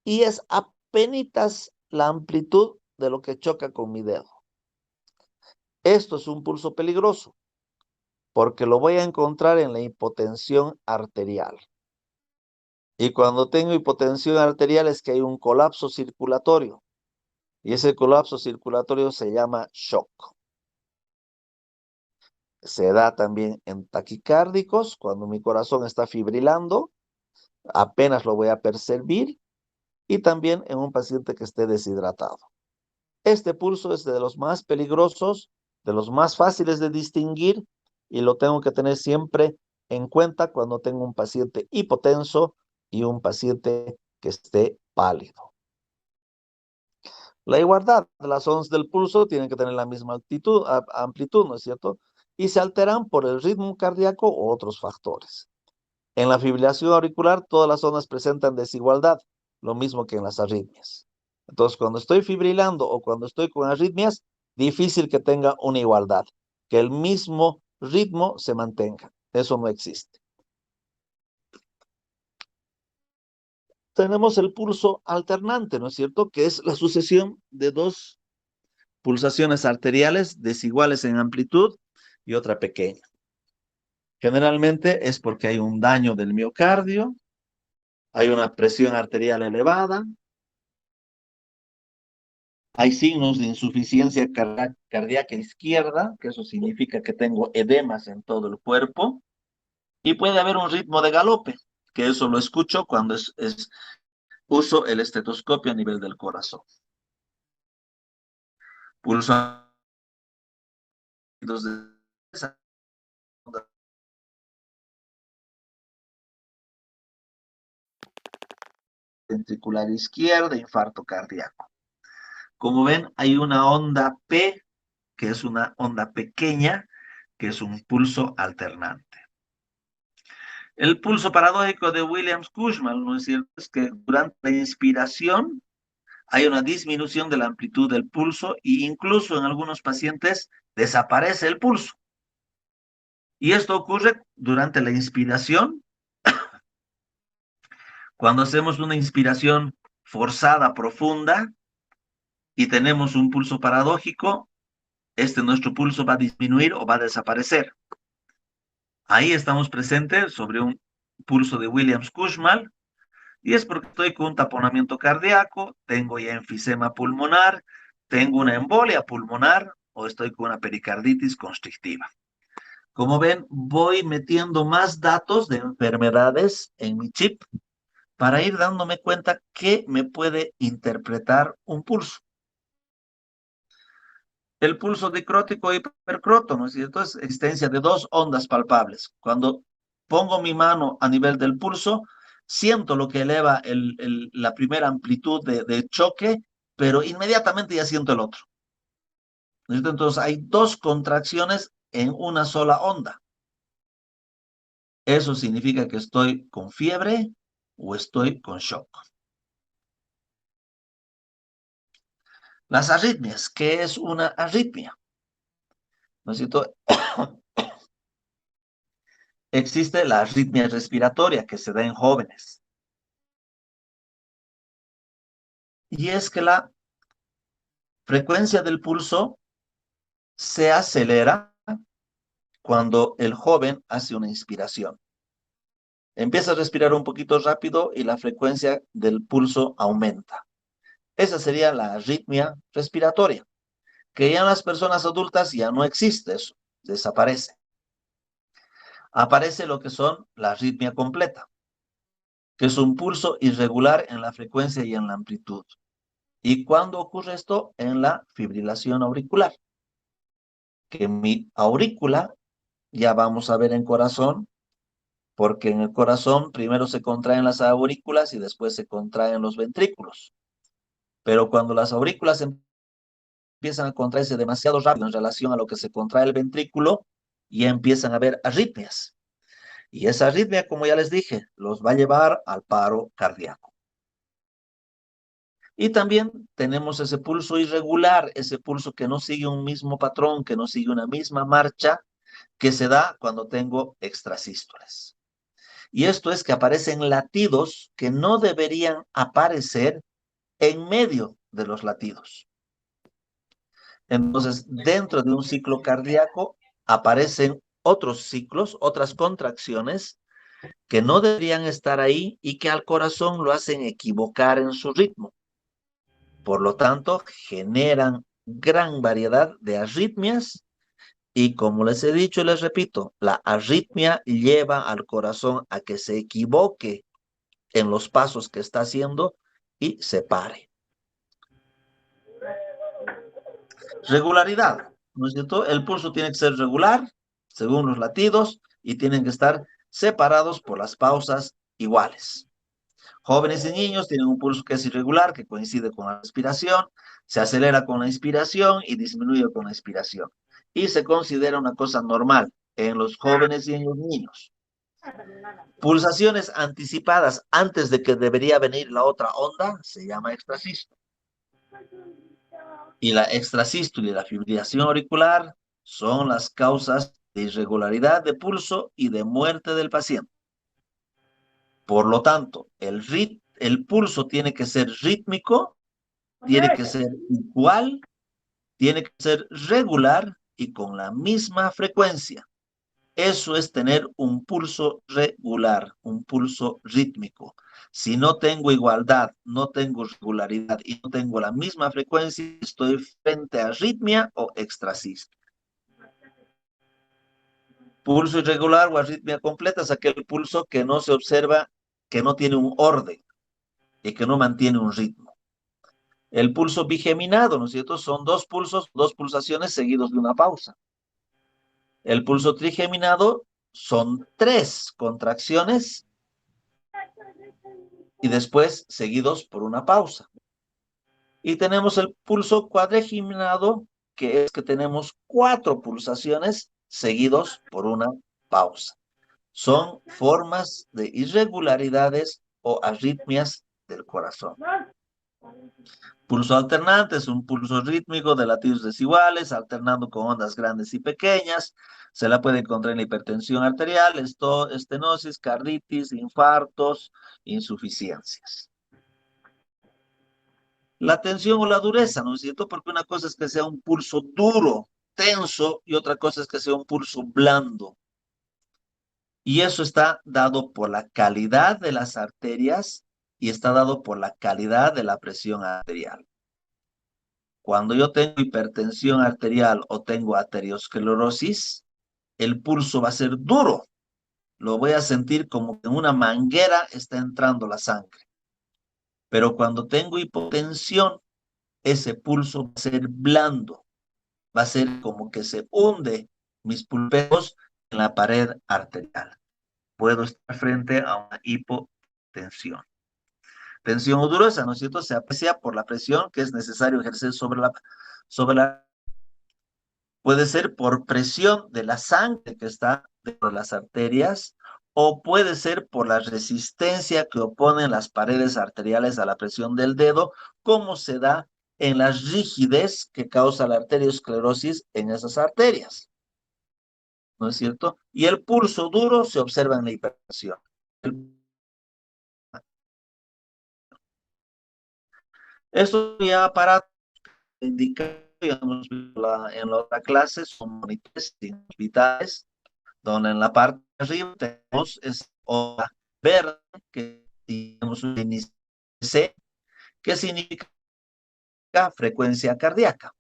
y es apenitas la amplitud de lo que choca con mi dedo. Esto es un pulso peligroso porque lo voy a encontrar en la hipotensión arterial. Y cuando tengo hipotensión arterial es que hay un colapso circulatorio. Y ese colapso circulatorio se llama shock. Se da también en taquicárdicos, cuando mi corazón está fibrilando, apenas lo voy a percibir, y también en un paciente que esté deshidratado. Este pulso es de los más peligrosos, de los más fáciles de distinguir, y lo tengo que tener siempre en cuenta cuando tengo un paciente hipotenso y un paciente que esté pálido. La igualdad de las ondas del pulso tienen que tener la misma amplitud, ¿no es cierto? Y se alteran por el ritmo cardíaco u otros factores. En la fibrilación auricular, todas las ondas presentan desigualdad, lo mismo que en las arritmias. Entonces, cuando estoy fibrilando o cuando estoy con arritmias, difícil que tenga una igualdad, que el mismo ritmo se mantenga. Eso no existe. Tenemos el pulso alternante, ¿no es cierto? Que es la sucesión de dos pulsaciones arteriales desiguales en amplitud y otra pequeña. Generalmente es porque hay un daño del miocardio, hay una presión arterial elevada, hay signos de insuficiencia cardíaca izquierda, que eso significa que tengo edemas en todo el cuerpo, y puede haber un ritmo de galope, que eso lo escucho cuando uso el estetoscopio a nivel del corazón. Pulso ventricular izquierda, infarto cardíaco. Como ven, hay una onda P, que es una onda pequeña, que es un pulso alternante. El pulso paradójico de Williams-Cushman, ¿no es cierto? Es que durante la inspiración hay una disminución de la amplitud del pulso e incluso en algunos pacientes desaparece el pulso. Y esto ocurre durante la inspiración. Cuando hacemos una inspiración forzada, profunda, y tenemos un pulso paradójico, nuestro pulso va a disminuir o va a desaparecer. Ahí estamos presentes sobre un pulso de Williams-Cushman, y es porque estoy con un taponamiento cardíaco, tengo ya enfisema pulmonar, tengo una embolia pulmonar o estoy con una pericarditis constrictiva. Como ven, voy metiendo más datos de enfermedades en mi chip para ir dándome cuenta que me puede interpretar un pulso. El pulso dicrótico e hipercroto, ¿no es cierto? Es existencia de dos ondas palpables. Cuando pongo mi mano a nivel del pulso, siento lo que eleva la primera amplitud de choque, pero inmediatamente ya siento el otro. ¿No es cierto? Entonces hay dos contracciones en una sola onda. Eso significa que estoy con fiebre o estoy con shock. Las arritmias, ¿qué es una arritmia? ¿No es cierto? Existe la arritmia respiratoria que se da en jóvenes. Y es que la frecuencia del pulso se acelera cuando el joven hace una inspiración. Empieza a respirar un poquito rápido y la frecuencia del pulso aumenta. Esa sería la arritmia respiratoria, que ya en las personas adultas ya no existe eso, desaparece. Aparece lo que son la arritmia completa, que es un pulso irregular en la frecuencia y en la amplitud. ¿Y cuándo ocurre esto? En la fibrilación auricular. Que mi aurícula, ya vamos a ver en corazón, porque en el corazón primero se contraen las aurículas y después se contraen los ventrículos. Pero cuando las aurículas empiezan a contraerse demasiado rápido en relación a lo que se contrae el ventrículo, ya empiezan a haber arritmias. Y esa arritmia, como ya les dije, los va a llevar al paro cardíaco. Y también tenemos ese pulso irregular, ese pulso que no sigue un mismo patrón, que no sigue una misma marcha, que se da cuando tengo extrasístoles. Y esto es que aparecen latidos que no deberían aparecer en medio de los latidos. Entonces, dentro de un ciclo cardíaco aparecen otros ciclos, otras contracciones que no deberían estar ahí y que al corazón lo hacen equivocar en su ritmo. Por lo tanto, generan gran variedad de arritmias y, como les he dicho y les repito, la arritmia lleva al corazón a que se equivoque en los pasos que está haciendo y se pare. Regularidad, ¿no es cierto? El pulso tiene que ser regular, según los latidos, y tienen que estar separados por las pausas iguales. Jóvenes y niños tienen un pulso que es irregular, que coincide con la respiración, se acelera con la inspiración y disminuye con la expiración. Y se considera una cosa normal en los jóvenes y en los niños. Pulsaciones anticipadas antes de que debería venir la otra onda se llama extrasístole. Y la extrasístole y la fibrilación auricular son las causas de irregularidad de pulso y de muerte del paciente. Por lo tanto, el pulso tiene que ser rítmico, tiene que ser igual, tiene que ser regular y con la misma frecuencia. Eso es tener un pulso regular, un pulso rítmico. Si no tengo igualdad, no tengo regularidad y no tengo la misma frecuencia, estoy frente a arritmia o extrasístole. Pulso irregular o arritmia completa es aquel pulso que no se observa, que no tiene un orden y que no mantiene un ritmo. El pulso bigeminado, ¿no es cierto? Son dos pulsos, dos pulsaciones seguidos de una pausa. El pulso trigeminado son 3 contracciones y después seguidos por una pausa. Y tenemos el pulso cuadrigeminado, que es que tenemos 4 pulsaciones seguidos por una pausa. Son formas de irregularidades o arritmias del corazón. Pulso alternante es un pulso rítmico de latidos desiguales, alternando con ondas grandes y pequeñas. Se la puede encontrar en la hipertensión arterial, estenosis, carditis, infartos, insuficiencias. La tensión o la dureza, ¿no es cierto? Porque una cosa es que sea un pulso duro, tenso, y otra cosa es que sea un pulso blando. Y eso está dado por la calidad de las arterias y está dado por la calidad de la presión arterial. Cuando yo tengo hipertensión arterial o tengo arteriosclerosis, el pulso va a ser duro. Lo voy a sentir como que en una manguera está entrando la sangre. Pero cuando tengo hipotensión, ese pulso va a ser blando. Va a ser como que se hunde mis pulpeos en la pared arterial. Puedo estar frente a una hipotensión. Tensión o dureza, ¿no es cierto? Se aprecia por la presión que es necesario ejercer sobre la. Puede ser por presión de la sangre que está dentro de las arterias o puede ser por la resistencia que oponen las paredes arteriales a la presión del dedo, como se da en la rigidez que causa la arteriosclerosis en esas arterias. ¿No es cierto? Y el pulso duro se observa en la hipertensión. Estos ya aparatos indican, digamos, en la otra clase son monitores vitales, donde en la parte de arriba tenemos esa hoja verde, que tenemos un índice C, que significa frecuencia cardíaca.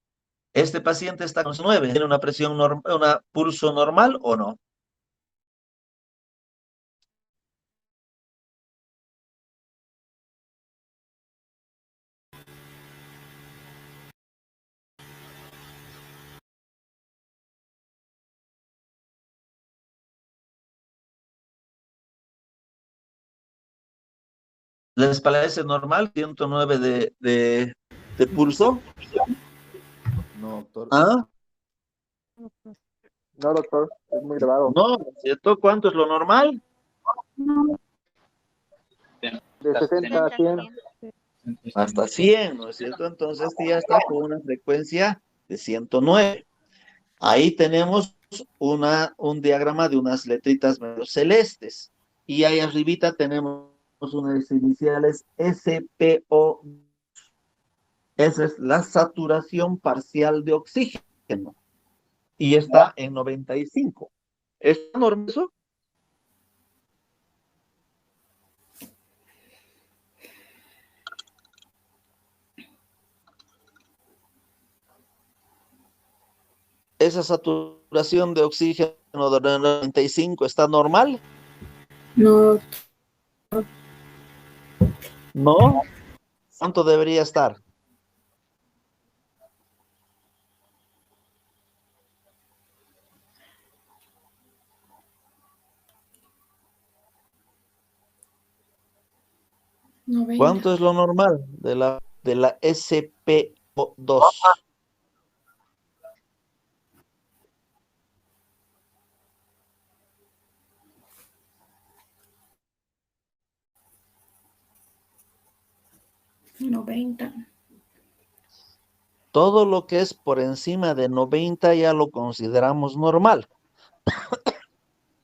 Este paciente está con 9, ¿tiene una presión normal, un pulso normal o no? ¿Les parece normal 109 de pulso? No, doctor. ¿Ah? No, doctor, es muy elevado. No, ¿no es cierto? ¿Cuánto es lo normal? De 60 a 100. Hasta 100, ¿no es cierto? Entonces este ya está con una frecuencia de 109. Ahí tenemos un diagrama de unas letritas medio celestes. Y ahí arribita tenemos unas iniciales SPO. Esa es la saturación parcial de oxígeno. Y está en 95. ¿Está normal eso? ¿Esa saturación de oxígeno de 95 está normal? No, ¿No? ¿Cuánto debería estar? ¿Cuánto es lo normal de la SPO2? 90. Todo lo que es por encima de 90 ya lo consideramos normal.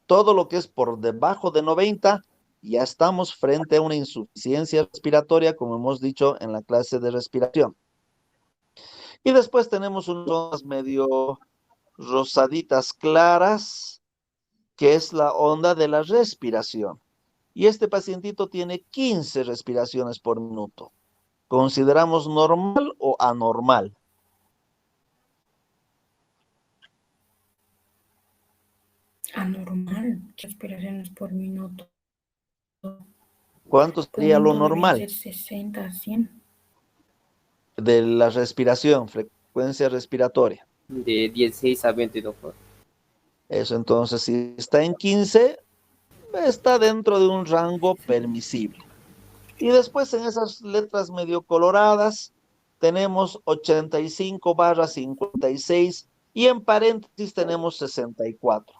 Todo lo que es por debajo de 90 ya estamos frente a una insuficiencia respiratoria, como hemos dicho en la clase de respiración. Y después tenemos unas ondas medio rosaditas claras, que es la onda de la respiración. Y este pacientito tiene 15 respiraciones por minuto. ¿Consideramos normal o anormal? Anormal. Respiraciones por minuto. ¿Cuánto sería lo Debería normal ser 60, 100. de la respiración, frecuencia respiratoria? De 16 a 20, doctor. Eso entonces, si está en 15, está dentro de un rango permisible. Y después en esas letras medio coloradas tenemos 85/56 y en paréntesis tenemos 64.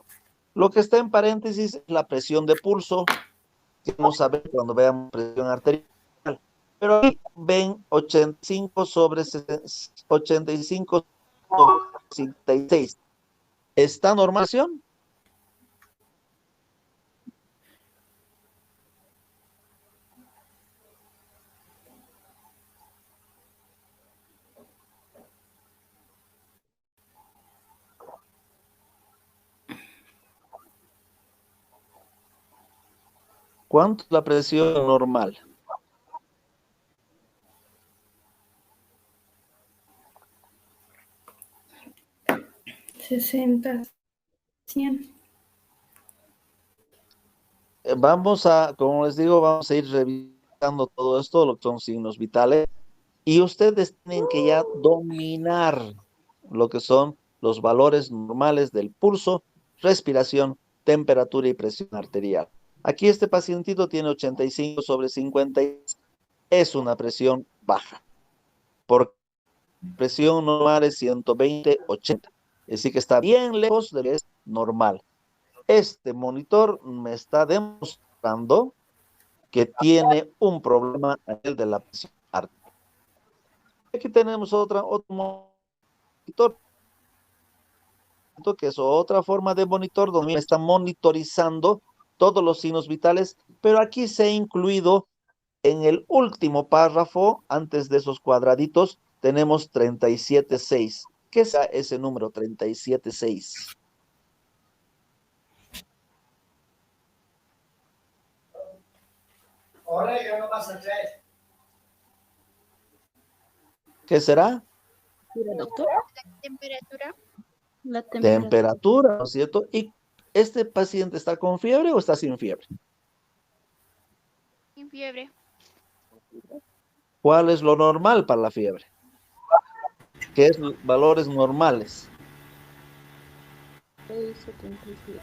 Lo que está en paréntesis es la presión de pulso, que vamos a ver cuando veamos presión arterial. Pero ahí ven 85 sobre 56. ¿Está normación? ¿Cuánto es la presión normal? $60, 100. Vamos a, como les digo, vamos a ir revisando todo esto, lo que son signos vitales, y ustedes tienen que ya dominar lo que son los valores normales del pulso, respiración, temperatura y presión arterial. Aquí este pacientito tiene 85/50, es una presión baja. Por presión normal es 120/80, es decir que está bien lejos de lo que es normal. Este monitor me está demostrando que tiene un problema a nivel de la presión arterial. Aquí tenemos otro monitor, que es otra forma de monitor donde me está monitorizando todos los signos vitales, pero aquí se ha incluido en el último párrafo, antes de esos cuadraditos, tenemos 37.6. ¿Qué es ese número 37.6? ¿Qué será? Doctor. Temperatura. La Temperatura, ¿no es cierto? ¿Y este paciente está con fiebre o está sin fiebre? Sin fiebre. ¿Cuál es lo normal para la fiebre? ¿Qué es valores normales? 677.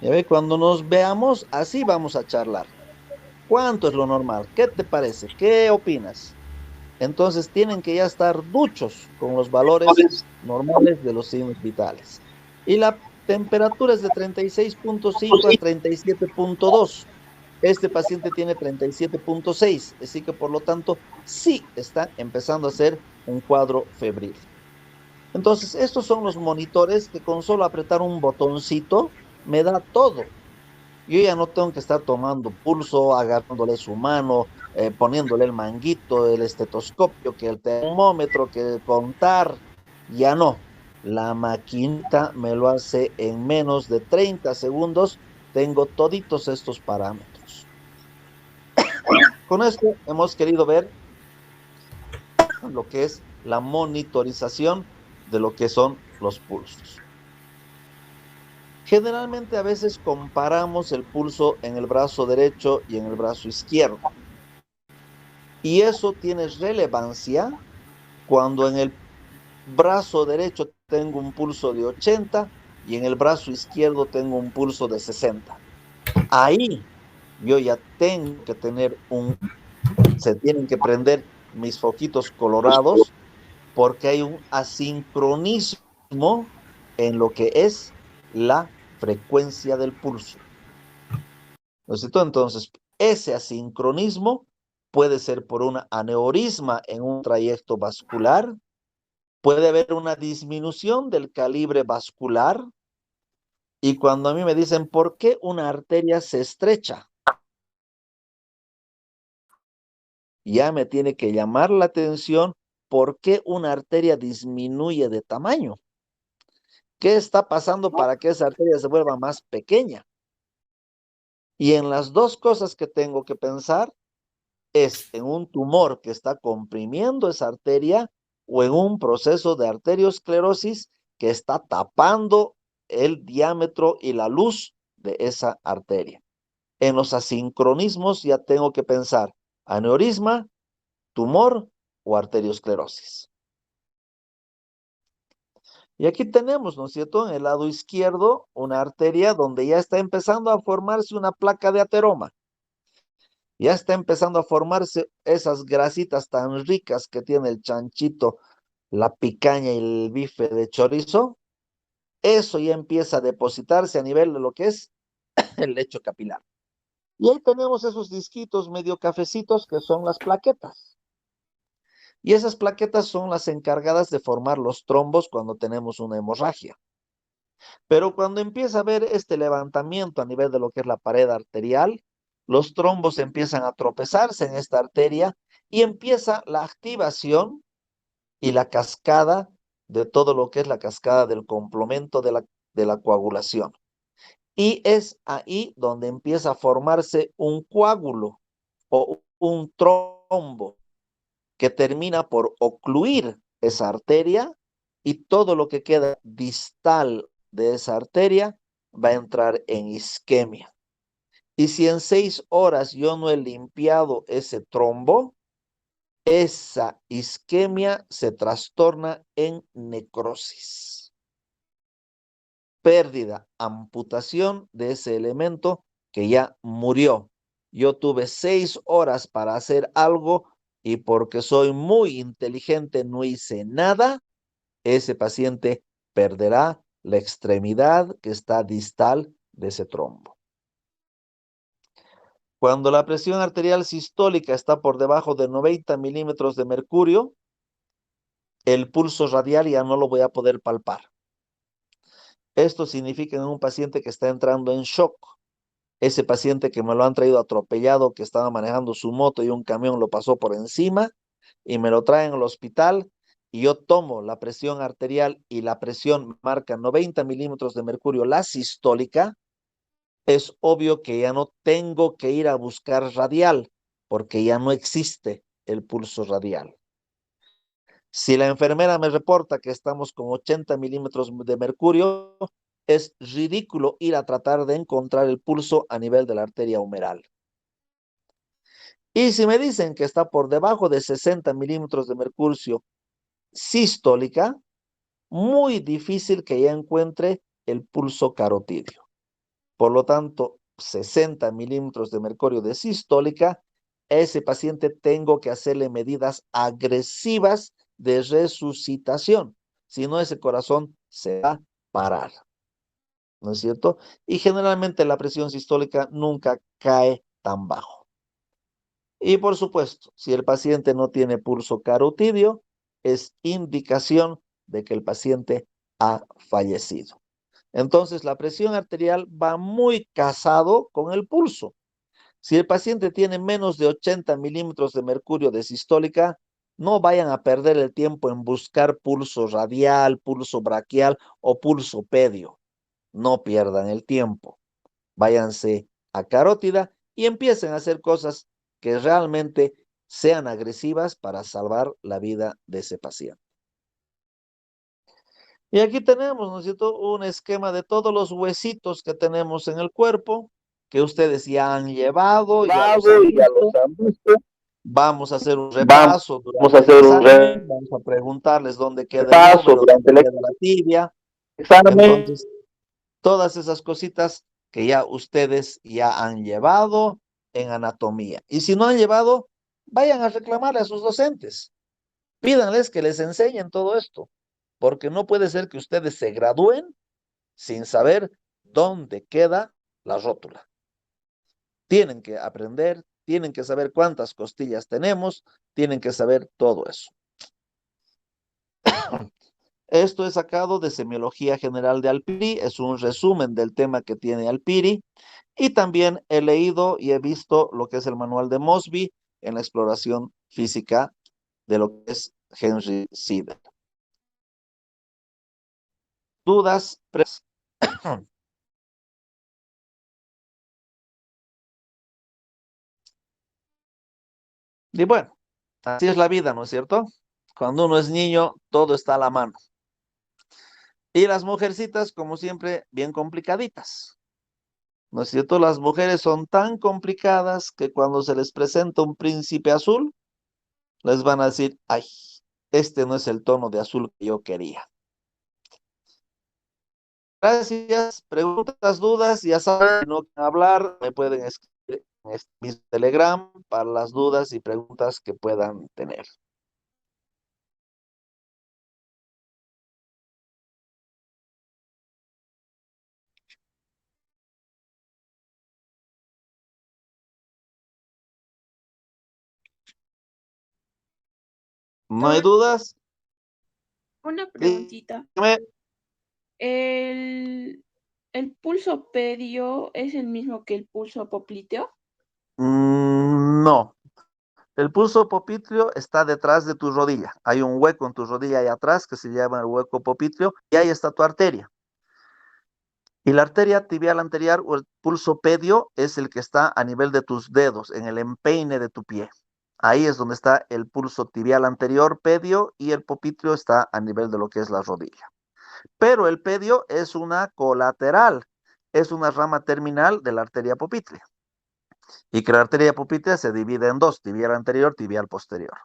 Ya ve, cuando nos veamos, así vamos a charlar. ¿Cuánto es lo normal? ¿Qué te parece? ¿Qué opinas? Entonces tienen que ya estar duchos con los valores normales de los signos vitales. Y la temperatura es de 36.5 a 37.2. Este paciente tiene 37.6, así que por lo tanto sí está empezando a ser un cuadro febril. Entonces, estos son los monitores que con solo apretar un botoncito me da todo. Yo ya no tengo que estar tomando pulso, agarrándole su mano, poniéndole el manguito, el estetoscopio, que el termómetro, que contar. Ya no. La maquinita me lo hace en menos de 30 segundos. Tengo toditos estos parámetros. Con esto hemos querido ver lo que es la monitorización de lo que son los pulsos. Generalmente a veces comparamos el pulso en el brazo derecho y en el brazo izquierdo. Y eso tiene relevancia cuando en el brazo derecho tengo un pulso de 80 y en el brazo izquierdo tengo un pulso de 60. Ahí yo ya tengo que tener se tienen que prender mis foquitos colorados porque hay un asincronismo en lo que es la frecuencia del pulso. ¿No es cierto? Entonces, ese asincronismo puede ser por un aneurisma en un trayecto vascular, puede haber una disminución del calibre vascular, y cuando a mí me dicen, ¿por qué una arteria se estrecha? Ya me tiene que llamar la atención por qué una arteria disminuye de tamaño. ¿Qué está pasando para que esa arteria se vuelva más pequeña? Y en las dos cosas que tengo que pensar es en un tumor que está comprimiendo esa arteria o en un proceso de arteriosclerosis que está tapando el diámetro y la luz de esa arteria. En los asincronismos ya tengo que pensar aneurisma, tumor o arteriosclerosis. Y aquí tenemos, ¿no es cierto?, en el lado izquierdo, una arteria donde ya está empezando a formarse una placa de ateroma. Ya está empezando a formarse esas grasitas tan ricas que tiene el chanchito, la picaña y el bife de chorizo. Eso ya empieza a depositarse a nivel de lo que es el lecho capilar. Y ahí tenemos esos disquitos medio cafecitos que son las plaquetas. Y esas plaquetas son las encargadas de formar los trombos cuando tenemos una hemorragia. Pero cuando empieza a haber este levantamiento a nivel de lo que es la pared arterial, los trombos empiezan a tropezarse en esta arteria y empieza la activación y la cascada de todo lo que es la cascada del complemento de la coagulación. Y es ahí donde empieza a formarse un coágulo o un trombo que termina por ocluir esa arteria y todo lo que queda distal de esa arteria va a entrar en isquemia. Y si en 6 horas yo no he limpiado ese trombo, esa isquemia se trastorna en necrosis. Pérdida, amputación de ese elemento que ya murió. Yo tuve 6 horas para hacer algo y porque soy muy inteligente no hice nada, ese paciente perderá la extremidad que está distal de ese trombo. Cuando la presión arterial sistólica está por debajo de 90 milímetros de mercurio, el pulso radial ya no lo voy a poder palpar. Esto significa en un paciente que está entrando en shock. Ese paciente que me lo han traído atropellado, que estaba manejando su moto y un camión lo pasó por encima y me lo traen al hospital y yo tomo la presión arterial y la presión marca 90 milímetros de mercurio, la sistólica, es obvio que ya no tengo que ir a buscar radial porque ya no existe el pulso radial. Si la enfermera me reporta que estamos con 80 milímetros de mercurio, es ridículo ir a tratar de encontrar el pulso a nivel de la arteria humeral. Y si me dicen que está por debajo de 60 milímetros de mercurio sistólica, muy difícil que ya encuentre el pulso carotidio. Por lo tanto, 60 milímetros de mercurio de sistólica, a ese paciente tengo que hacerle medidas agresivas de resucitación. Si no, ese corazón se va a parar. ¿No es cierto? Y generalmente la presión sistólica nunca cae tan bajo. Y por supuesto, si el paciente no tiene pulso carotidio, es indicación de que el paciente ha fallecido. Entonces, la presión arterial va muy casado con el pulso. Si el paciente tiene menos de 80 milímetros de mercurio de sistólica, no vayan a perder el tiempo en buscar pulso radial, pulso braquial o pulso pedio. No pierdan el tiempo. Váyanse a carótida y empiecen a hacer cosas que realmente sean agresivas para salvar la vida de ese paciente. Y aquí tenemos, ¿no es cierto?, un esquema de todos los huesitos que tenemos en el cuerpo, que ustedes ya han llevado, ya los han visto. Vamos a hacer un repaso durante el examen, vamos a preguntarles dónde queda el óvulo, dónde queda la tibia. Entonces, todas esas cositas que ya ustedes ya han llevado en anatomía. Y si no han llevado, vayan a reclamarle a sus docentes. Pídanles que les enseñen todo esto, porque no puede ser que ustedes se gradúen sin saber dónde queda la rótula. Tienen que aprender, tienen que saber cuántas costillas tenemos, tienen que saber todo eso. Esto es sacado de Semiología General de Alpiri, es un resumen del tema que tiene Alpiri, y también he leído y he visto lo que es el manual de Mosby en la exploración física de lo que es Henry Seidel. ¿Dudas? Y bueno, así es la vida, ¿no es cierto? Cuando uno es niño, todo está a la mano. Y las mujercitas, como siempre, bien complicaditas. ¿No es cierto? Las mujeres son tan complicadas que cuando se les presenta un príncipe azul, les van a decir, ay, este no es el tono de azul que yo quería. Gracias, preguntas, dudas, ya saben, si no quieren hablar, me pueden escribir en mi Telegram para las dudas y preguntas que puedan tener. ¿No hay dudas? Una preguntita. Dígame. ¿El pulso pedio es el mismo que el pulso popliteo? No. El pulso popliteo está detrás de tu rodilla. Hay un hueco en tu rodilla ahí atrás que se llama el hueco popliteo y ahí está tu arteria. Y la arteria tibial anterior o el pulso pedio es el que está a nivel de tus dedos, en el empeine de tu pie. Ahí es donde está el pulso tibial anterior pedio y el popliteo está a nivel de lo que es la rodilla. Pero el pedio es una colateral, es una rama terminal de la arteria poplitea. Y que la arteria poplitea se divide en dos, tibial anterior, tibial posterior.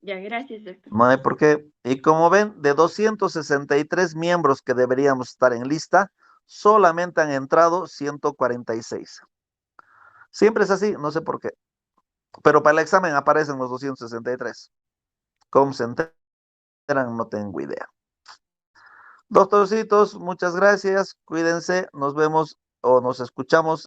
Ya, gracias, doctor. No hay por qué. Y como ven, de 263 miembros que deberíamos estar en lista, solamente han entrado 146. Siempre es así, no sé por qué. Pero para el examen aparecen los 263. ¿Cómo se enteran? No tengo idea. Doctorcitos, muchas gracias. Cuídense. Nos vemos o nos escuchamos